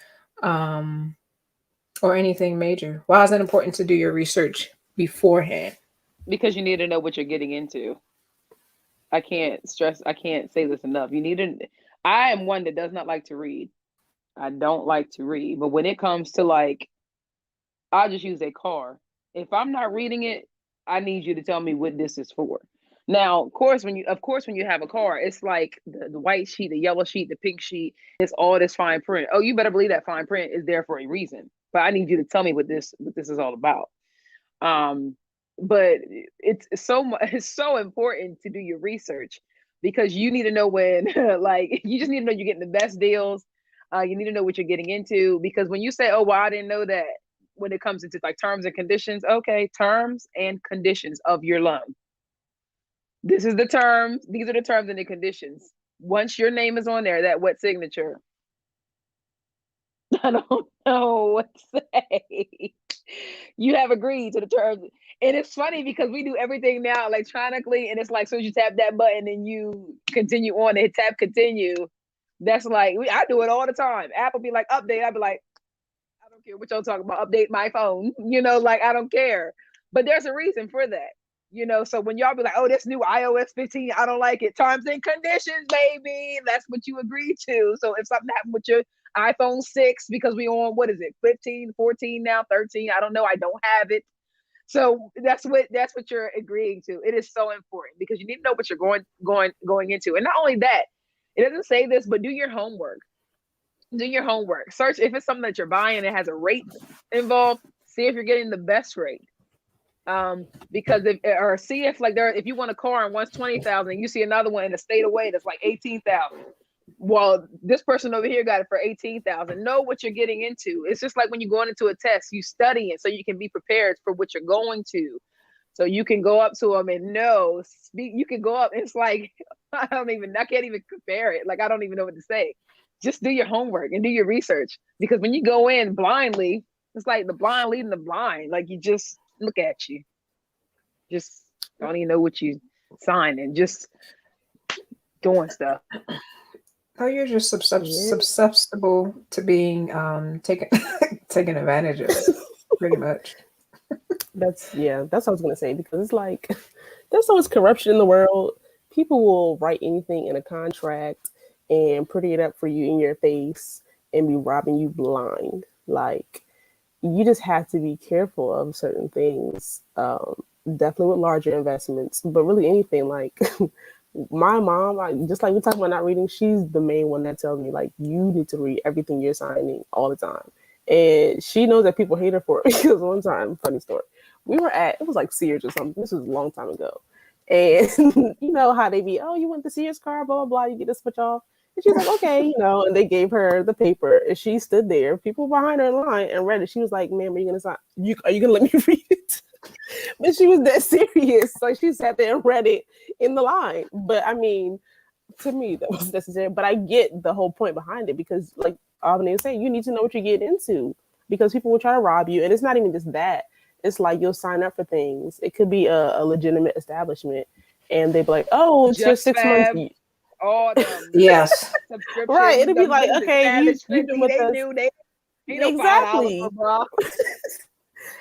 or anything major? Why is it important to do your research beforehand? Because you need to know what you're getting into. I can't say this enough. I am one that does not like to read. I don't like to read. But when it comes to like, I'll just use a car. If I'm not reading it, I need you to tell me what this is for. Now, of course, when you have a car, it's like the white sheet, the yellow sheet, the pink sheet, it's all this fine print. Oh, you better believe that fine print is there for a reason. But I need you to tell me what this is all about. But it's so important to do your research, because you need to know when like you just need to know you're getting the best deals. You need to know what you're getting into, because when you say, oh, well, I didn't know that, when it comes into like terms and conditions, okay, terms and conditions of your loan. These are the terms and the conditions. Once your name is on there, that wet signature, I don't know what to say. You have agreed to the terms. And it's funny because we do everything now electronically, and it's like, so you tap that button and you continue on and tap continue. That's like, I do it all the time. Apple be like, update. I'd be like, I don't care what y'all talking about. Update my phone. Like, I don't care. But there's a reason for that. So when y'all be like, oh, this new iOS 15, I don't like it. Terms and conditions, baby. That's what you agreed to. So if something happened with your iPhone 6, because we on, what is it, 15, 14 now, 13, I don't know, I don't have it. So that's what you're agreeing to. It is so important, because you need to know what you're going into. And not only that, it doesn't say this, but do your homework. Search if it's something that you're buying and it has a rate involved. See if you're getting the best rate. Because if you want a car and one's 20,000, you see another one in a state away that's like 18,000. Well, this person over here got it for 18,000. Know what you're getting into. It's just like when you're going into a test, you study it so you can be prepared for what you're going to. So you can go up to them and you can go up. It's like, I can't even compare it. Like, I don't even know what to say. Just do your homework and do your research, because when you go in blindly, it's like the blind leading the blind. Like, you just look at you. Just don't even know what you signing. Just doing stuff. Oh, you're just susceptible to being taken advantage of, pretty much. That's what I was gonna say, because it's like there's so much corruption in the world. People will write anything in a contract and pretty it up for you in your face and be robbing you blind. Like, you just have to be careful of certain things. Definitely with larger investments, but really anything. Like, my mom, just like we talk about not reading, she's the main one that tells me, like, you need to read everything you're signing all the time. And she knows that people hate her for it, because one time, funny story, we were it was like Sears or something. This was a long time ago. And you know how they be, oh, you want the Sears card, blah, blah, blah, you get to switch off. And she's like, okay, and they gave her the paper, and she stood there, people behind her in line, and read it. She was like, ma'am, are you going to sign? Are you going to let me read it? But she was that serious. Like, she sat there and read it in the line. But I mean, to me, that was necessary. But I get the whole point behind it, because like Albany was saying, you need to know what you get into, because people will try to rob you. And it's not even just that. It's like, you'll sign up for things. It could be a legitimate establishment, and they'd be like, oh, it's just 6 months. All them Yes. Right. It'd be like, okay, you've been with us. Exactly.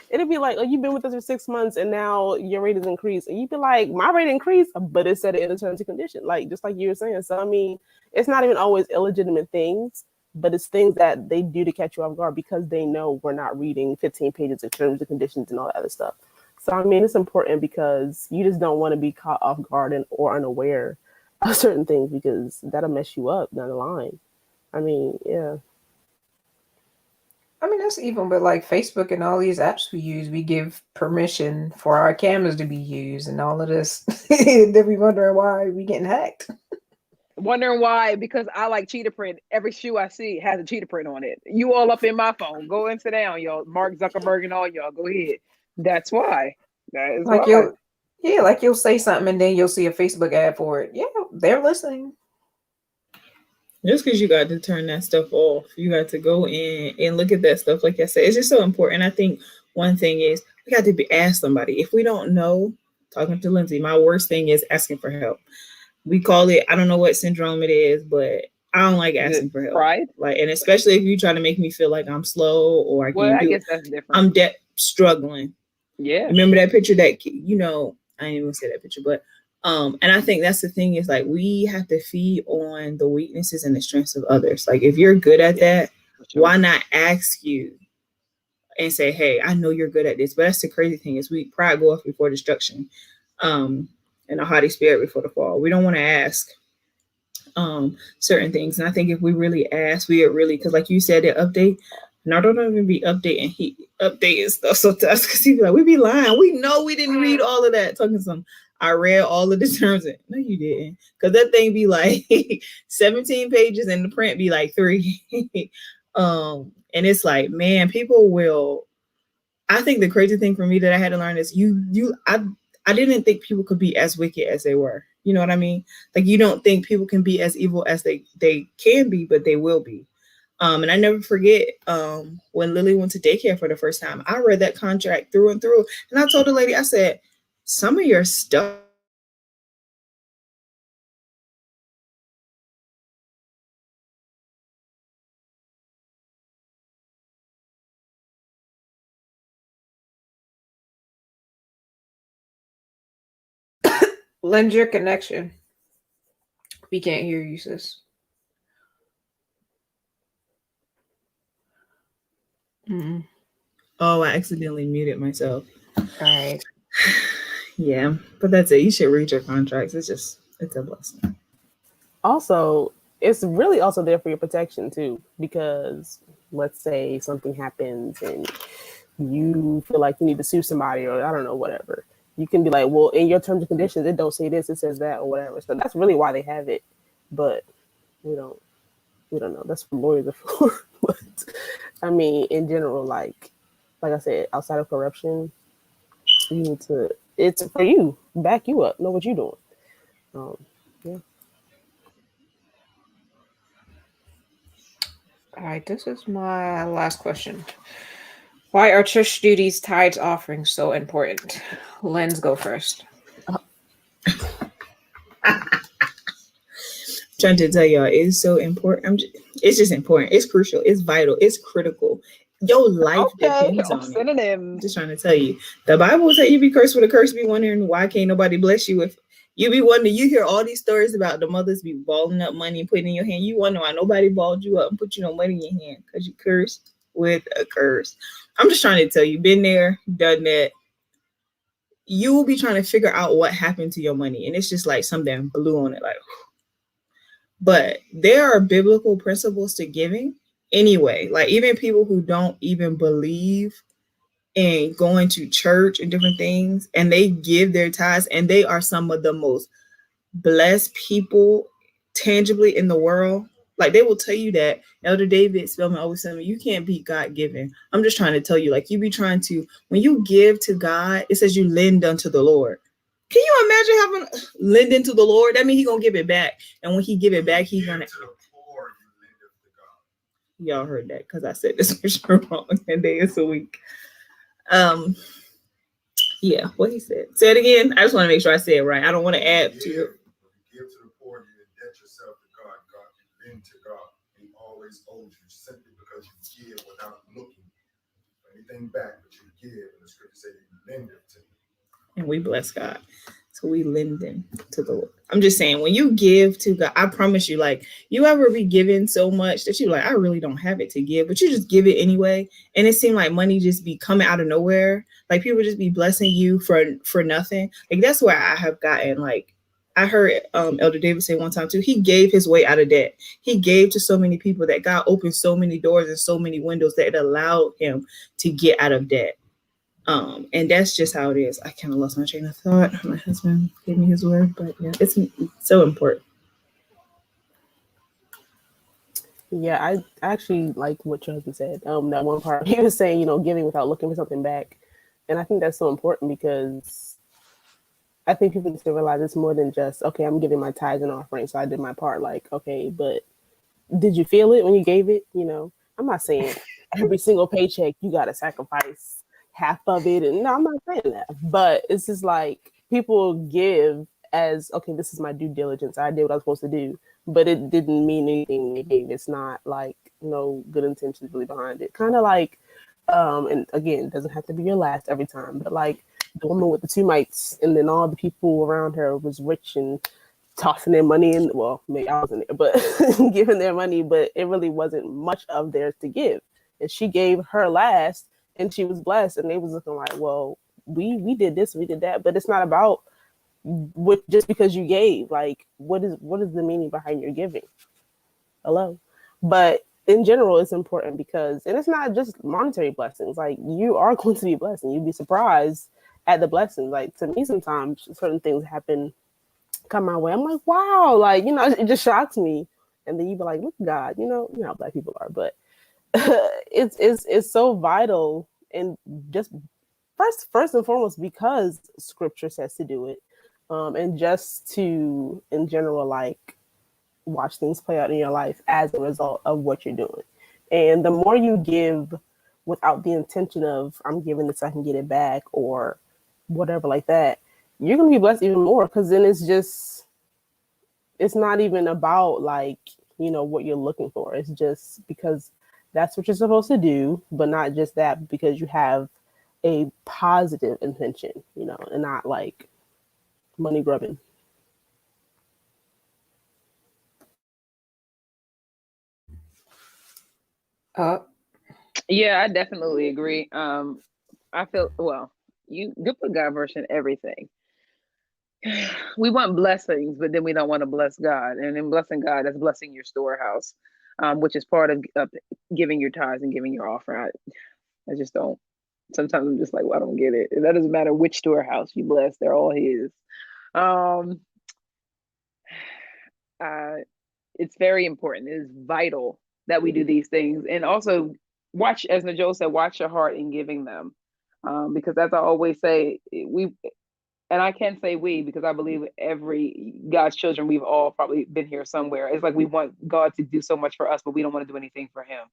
It'd be like, oh, you've been with us for 6 months and now your rate is increased. And you'd be like, my rate increased, but it's set in a terms and condition. Like, just like you were saying. So, I mean, it's not even always illegitimate things, but it's things that they do to catch you off guard, because they know we're not reading 15 pages of terms and conditions and all that other stuff. So, I mean, it's important, because you just don't want to be caught off guard or unaware of certain things, because that'll mess you up down the line. I mean, yeah. I mean, that's even with like Facebook and all these apps we use. We give permission for our cameras to be used and all of this. Then we wondering why we getting hacked. Wondering why, because I like cheetah print. Every shoe I see has a cheetah print on it. You all up in my phone. Go and sit down, y'all. Mark Zuckerberg and all y'all. Go ahead. That's why. That is like why. you'll say something and then you'll see a Facebook ad for it. Yeah, they're listening. Just because you got to turn that stuff off, you got to go in and look at that stuff. Like I said, it's just so important. I think one thing is we got to ask somebody. If we don't know, talking to Lindsay, my worst thing is asking for help. We call it, I don't know what syndrome it is, but I don't like asking for help. Pride? Like, and especially if you try to make me feel like I'm slow or I guess that's different. I'm struggling. Yeah. Remember that picture that, you know, I didn't even say that picture, but and I think that's the thing is like we have to feed on the weaknesses and the strengths of others. Like if you're good at that, why not ask you and say, hey, I know you're good at this. But that's the crazy thing is we pride goeth before destruction, and a haughty spirit before the fall. We don't want to ask certain things. And I think if we really ask, we are really, because like you said, the update, and I don't even be updating, he updating stuff so to us because he be like, we be lying. We know we didn't read all of that. Talking some, I read all of the terms. No, you didn't. Because that thing be like 17 pages and the print be like 3. And it's like, man, people will. I think the crazy thing for me that I had to learn is I didn't think people could be as wicked as they were. You know what I mean? Like you don't think people can be as evil as they can be, but they will be. And I never forget when Lily went to daycare for the first time. I read that contract through and through, and I told the lady, I said, some of your stuff. Lend your connection. We can't hear you, sis. Mm. Oh, I accidentally muted myself. All right. Yeah, but that's it. You should read your contracts. It's a blessing. Also, it's really also there for your protection too, because let's say something happens and you feel like you need to sue somebody or I don't know, whatever. You can be like, well, in your terms and conditions, it don't say this, it says that, or whatever. So that's really why they have it. But we don't know. That's what lawyers are for. But I mean, in general, like I said, outside of corruption, you need to. It's for you. Back you up. Know what you're doing. Yeah. All right. This is my last question. Why are church duties, tithes, offerings so important? Len's go first. Trying to tell y'all, it's so important. It's just important. It's crucial. It's vital. It's critical. Your life depends on it. I'm just trying to tell you. The Bible will say you be cursed with a curse. Be wondering why can't nobody bless you if you be wondering. You hear all these stories about the mothers be balling up money and putting in your hand. You wonder why nobody balled you up and put you no money in your hand because you cursed with a curse. I'm just trying to tell you, been there, done that. You will be trying to figure out what happened to your money, and it's just like something blew on it, like. But there are biblical principles to giving anyway. Like even people who don't even believe in going to church and different things, and they give their tithes, and they are some of the most blessed people tangibly in the world. Like they will tell you that Elder David Spellman always said, you can't beat God given. I'm just trying to tell you, like you be trying to, when you give to God, it says you lend unto the Lord. Can you imagine having lend into the Lord? That means He's gonna give it back. And when He give it back, He's gonna. Y'all heard that because I said this scripture wrong. 10 days a week. Yeah, what he said. Say it again. I just want to make sure I say it right. I don't want to add to it. Give to the poor, you indent yourself to God. God, you lend to God. He always owes you simply because you give without looking for anything back, but you give. And the scripture says you lend it to Him. And we bless God. So we lend them to the Lord. I'm just saying, when you give to God, I promise you, like, you ever be given so much that you're like, I really don't have it to give, but you just give it anyway. And it seemed like money just be coming out of nowhere. Like people just be blessing you for nothing. Like that's where I have gotten, like, I heard Elder David say one time too, he gave his way out of debt. He gave to so many people that God opened so many doors and so many windows that it allowed him to get out of debt. And that's just how it is. I kind of lost my train of thought. My husband gave me his word, but yeah, it's so important. Yeah, I actually like what your husband said. That one part he was saying, giving without looking for something back, and I think that's so important because I think people need to realize it's more than just okay. I'm giving my tithes and offerings, so I did my part. Like, okay, but did you feel it when you gave it? I'm not saying every single paycheck you got to sacrifice half of it, and no, I'm not saying that. But it's just like people give as okay. This is my due diligence. I did what I was supposed to do. But it didn't mean anything they gave. It's not like no good intentions really behind it. Kind of like And again, it doesn't have to be your last every time, but like the woman with the two mites, and then all the people around her was rich and tossing their money in. Well, maybe I wasn't there, but giving their money, but it really wasn't much of theirs to give. And she gave her last, and she was blessed. And they was looking like, well, we did this, we did that, but it's not about what just because you gave. Like, what is the meaning behind your giving? Hello, but in general, it's important because, and it's not just monetary blessings. Like, you are going to be blessed, and you'd be surprised at the blessings. Like, to me, sometimes certain things happen, come my way. I'm like, wow, like, it just shocks me. And then you be like, look, God, you know how Black people are, but it's so vital, and just first and foremost because Scripture says to do it, and just to, in general, like, watch things play out in your life as a result of what you're doing. And the more you give without the intention of, I'm giving this so I can get it back or whatever like that, you're going to be blessed even more, because then it's not even about like, what you're looking for. It's just because that's what you're supposed to do, but not just that, because you have a positive intention, and not like money grubbing. Yeah, I definitely agree. I feel, well, you put God first in everything. We want blessings, but then we don't want to bless God. And in blessing God, that's blessing your storehouse, which is part of giving your tithes and giving your offering. I just don't. Sometimes I'm just like, well, I don't get it. That doesn't matter which storehouse you bless; they're all His. Um, it's very important. It is vital that we do these things, and also watch, as Najol said, watch your heart in giving them, because as I always say, and I can say we, because I believe every God's children, we've all probably been here somewhere. It's like we want God to do so much for us, but we don't want to do anything for Him.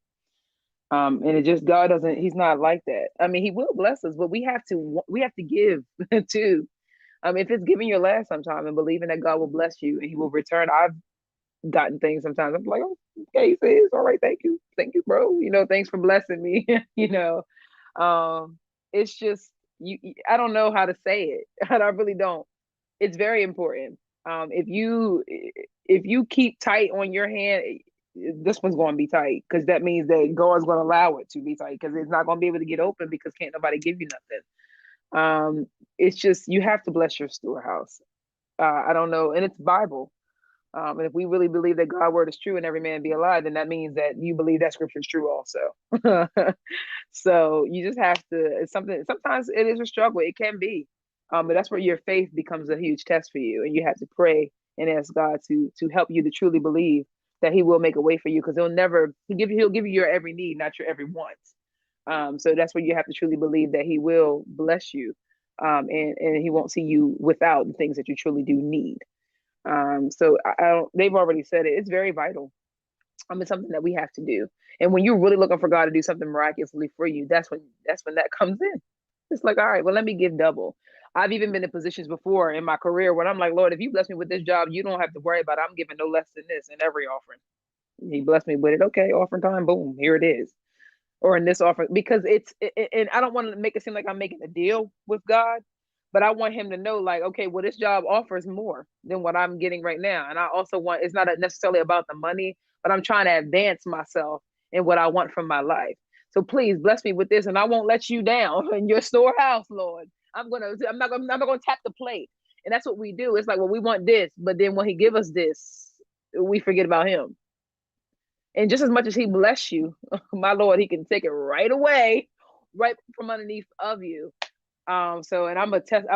And it just, God doesn't, He's not like that. I mean, He will bless us, but we have to give too. If it's giving your last sometime and believing that God will bless you and He will return. I've gotten things sometimes. I'm like, oh, okay, sis, all right, thank you, bro. Thanks for blessing me. It's just I don't know how to say it. I really don't. It's very important. If you keep tight on your hand, this one's going to be tight, because that means that God's going to allow it to be tight, because it's not going to be able to get open because can't nobody give you nothing. It's just, you have to bless your storehouse. I don't know, and it's Bible. And if we really believe that God's word is true and every man be alive, then that means that you believe that scripture is true also. So you just have to, it's something, sometimes it is a struggle. It can be. But that's where your faith becomes a huge test for you. And you have to pray and ask God to help you to truly believe that He will make a way for you, because He'll give you your every need, not your every want. So that's where you have to truly believe that He will bless you. And He won't see you without the things that you truly do need. So they've already said it. It's very vital. It's something that we have to do. And when you're really looking for God to do something miraculously for you, that's when that comes in. It's like, all right, well, let me give double. I've even been in positions before in my career when I'm like, Lord, if you bless me with this job, you don't have to worry about it. I'm giving no less than this in every offering. He blessed me with it. Okay, offering time, boom, here it is. Or in this offering, because and I don't want to make it seem like I'm making a deal with God, but I want Him to know, like, okay, well, this job offers more than what I'm getting right now. And I also want, it's not necessarily about the money, but I'm trying to advance myself in what I want from my life. So please bless me with this, and I won't let you down in your storehouse, Lord. I'm not gonna tap the plate. And that's what we do. It's like, well, we want this, but then when He give us this, we forget about Him. And just as much as He bless you, my Lord, He can take it right away, right from underneath of you. So, and I'm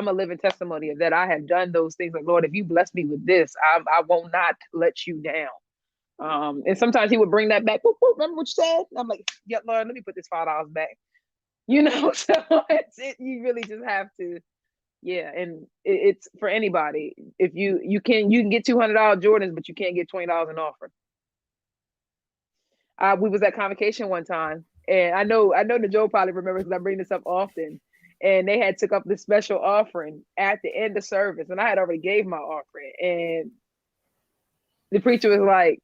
a living testimony of that. I have done those things. Like, Lord, if you bless me with this, I will not let you down. And sometimes He would bring that back. Whoop, whoop, remember what you said? I'm like, yeah, Lord, let me put this $5 back. So you really just have to, yeah. And it's for anybody. If you can get $200 Jordans, but you can't get $20 in offering. We was at convocation one time, and I know that Joe probably remembers, because I bring this up often. And they had took up this special offering at the end of service, and I had already gave my offering. And the preacher was like,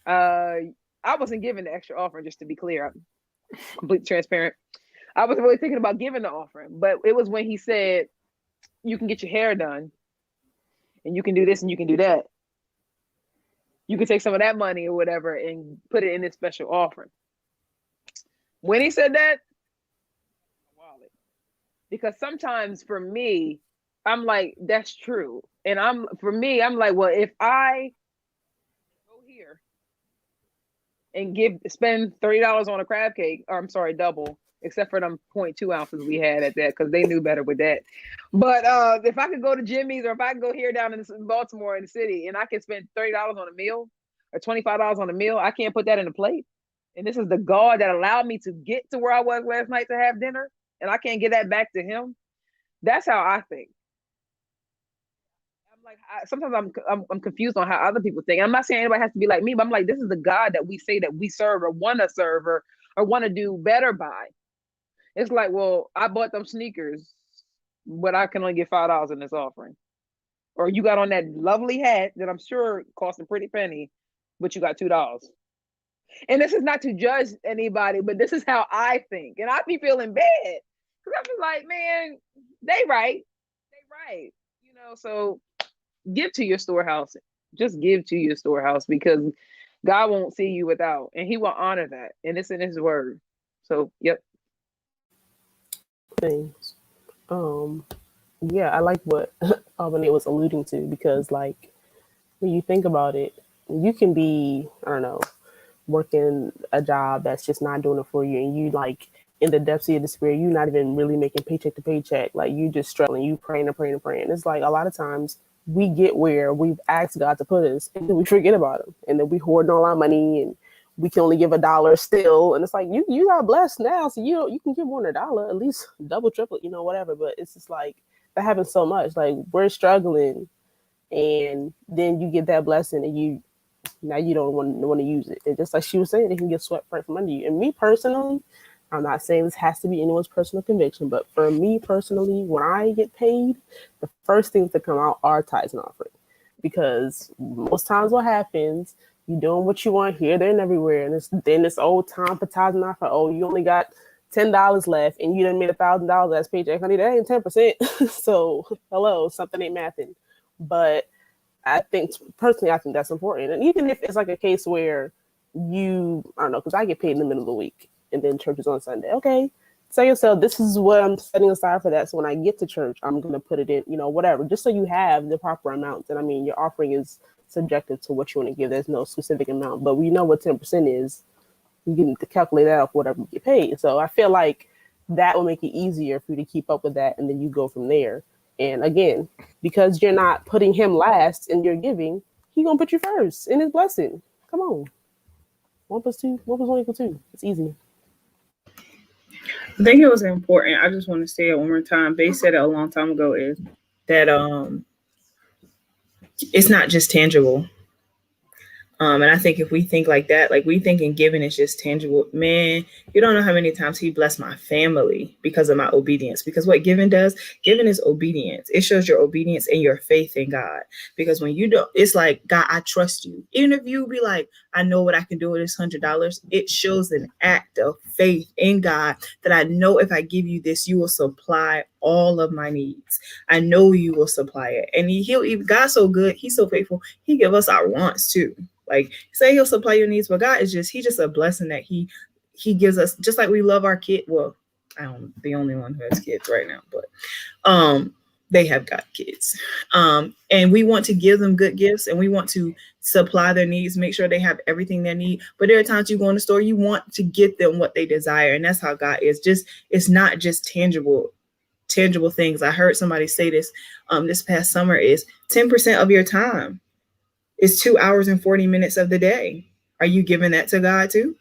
I wasn't giving the extra offering, just to be clear. I'm completely transparent. I was really thinking about giving the offering, but it was when he said, you can get your hair done and you can do this and you can do that. You can take some of that money or whatever and put it in this special offering. When he said that, wallet. Because sometimes for me, I'm like, that's true. And I'm like, well, if I go here and spend $30 on a crab cake, or I'm sorry, double, except for them 0.2 ounces we had at that, because they knew better with that. But if I could go to Jimmy's, or if I could go here down in Baltimore in the city and I can spend $30 on a meal or $25 on a meal, I can't put that in a plate. And this is the God that allowed me to get to where I was last night to have dinner, and I can't get that back to him. That's how I think. I'm like, sometimes I'm confused on how other people think. I'm not saying anybody has to be like me, but I'm like, this is the God that we say that we serve or want to serve or want to do better by. It's like, well, I bought them sneakers, but I can only get $5 in this offering. Or you got on that lovely hat that I'm sure cost a pretty penny, but you got $2. And this is not to judge anybody, but this is how I think. And I be feeling bad. Because I'm just like, man, they right. You know, so give to your storehouse. Just give to your storehouse, because God won't see you without. And he will honor that. And it's in his word. So, yep. Things. Yeah, I like what Albany was alluding to, because like when you think about it, you can be, I don't know, working a job that's just not doing it for you, and you like in the depths of your despair, you not even really making paycheck to paycheck, like you just struggling, you praying and praying and praying. It's like a lot of times we get where we've asked God to put us, and then we forget about him, and then we hoard all our money, and we can only give $1 still, and it's like you got blessed now, so you can give more than $1, at least double, triple, whatever. But it's just like that happens so much. Like we're struggling, and then you get that blessing, and now you don't want to use it. And just like she was saying, it can get swept right from under you. And me personally, I'm not saying this has to be anyone's personal conviction, but for me personally, when I get paid, the first things that come out are tithes and offering. Because most times what happens, you doing what you want here, there, and everywhere. And then this old time for tithes and offering, oh, you only got $10 left and you done made $1,000 last paycheck. Honey, that ain't 10%. So hello, something ain't mathing. But I think that's important. And even if it's like a case where I don't know, because I get paid in the middle of the week and then church is on Sunday. Okay, tell yourself, this is what I'm setting aside for that. So when I get to church, I'm going to put it in, whatever, just so you have the proper amounts. And I mean, your offering is subjective to what you want to give. There's no specific amount, but we know what 10% is. You can calculate that off whatever you get paid. So I feel like that will make it easier for you to keep up with that. And then you go from there. And again, because you're not putting him last in your giving, he's going to put you first in his blessing. Come on. 1 + 2, 1 + 1 = 2. It's easy. I think it was important. I just want to say it one more time. They said it a long time ago, is that it's not just tangible. And I think if we think like that, like we think in giving is just tangible, man, you don't know how many times he blessed my family because of my obedience. Because what giving does, giving is obedience. It shows your obedience and your faith in God. Because when you don't, it's like, God, I trust you. Even if you be like, I know what I can do with this $100, it shows an act of faith in God that I know if I give you this, you will supply all of my needs. I know you will supply it. And God's so good. He's so faithful. He give us our wants too. Like, say he'll supply your needs, but God is he's just a blessing that he gives us, just like we love our kid. Well, I'm the only one who has kids right now, but they have got kids. And we want to give them good gifts, and we want to supply their needs, make sure they have everything they need. But there are times you go in the store, you want to get them what they desire. And that's how God is. It's not just tangible things. I heard somebody say this this past summer, is 10% of your time. It's 2 hours and 40 minutes of the day. Are you giving that to God too?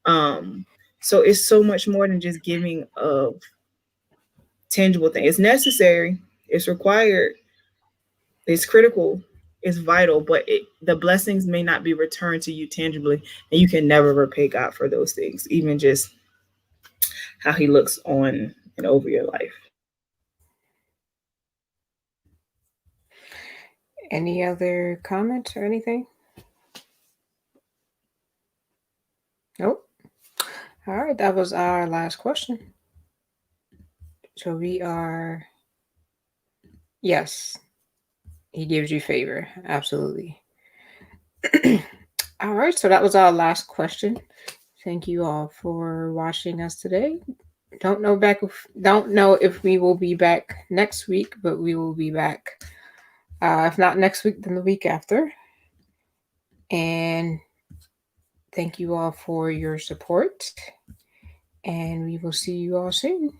So it's so much more than just giving of tangible things. It's necessary. It's required. It's critical. It's vital. But the blessings may not be returned to you tangibly, and you can never repay God for those things, even just how he looks on and over your life. Any other comments or anything? Nope. All right, that was our last question. So we are, yes, he gives you favor. Absolutely. All right. So that was our last question. Thank you all for watching us today. Don't know if we will be back next week, but we will be back. If not next week, then the week after. And thank you all for your support. And we will see you all soon.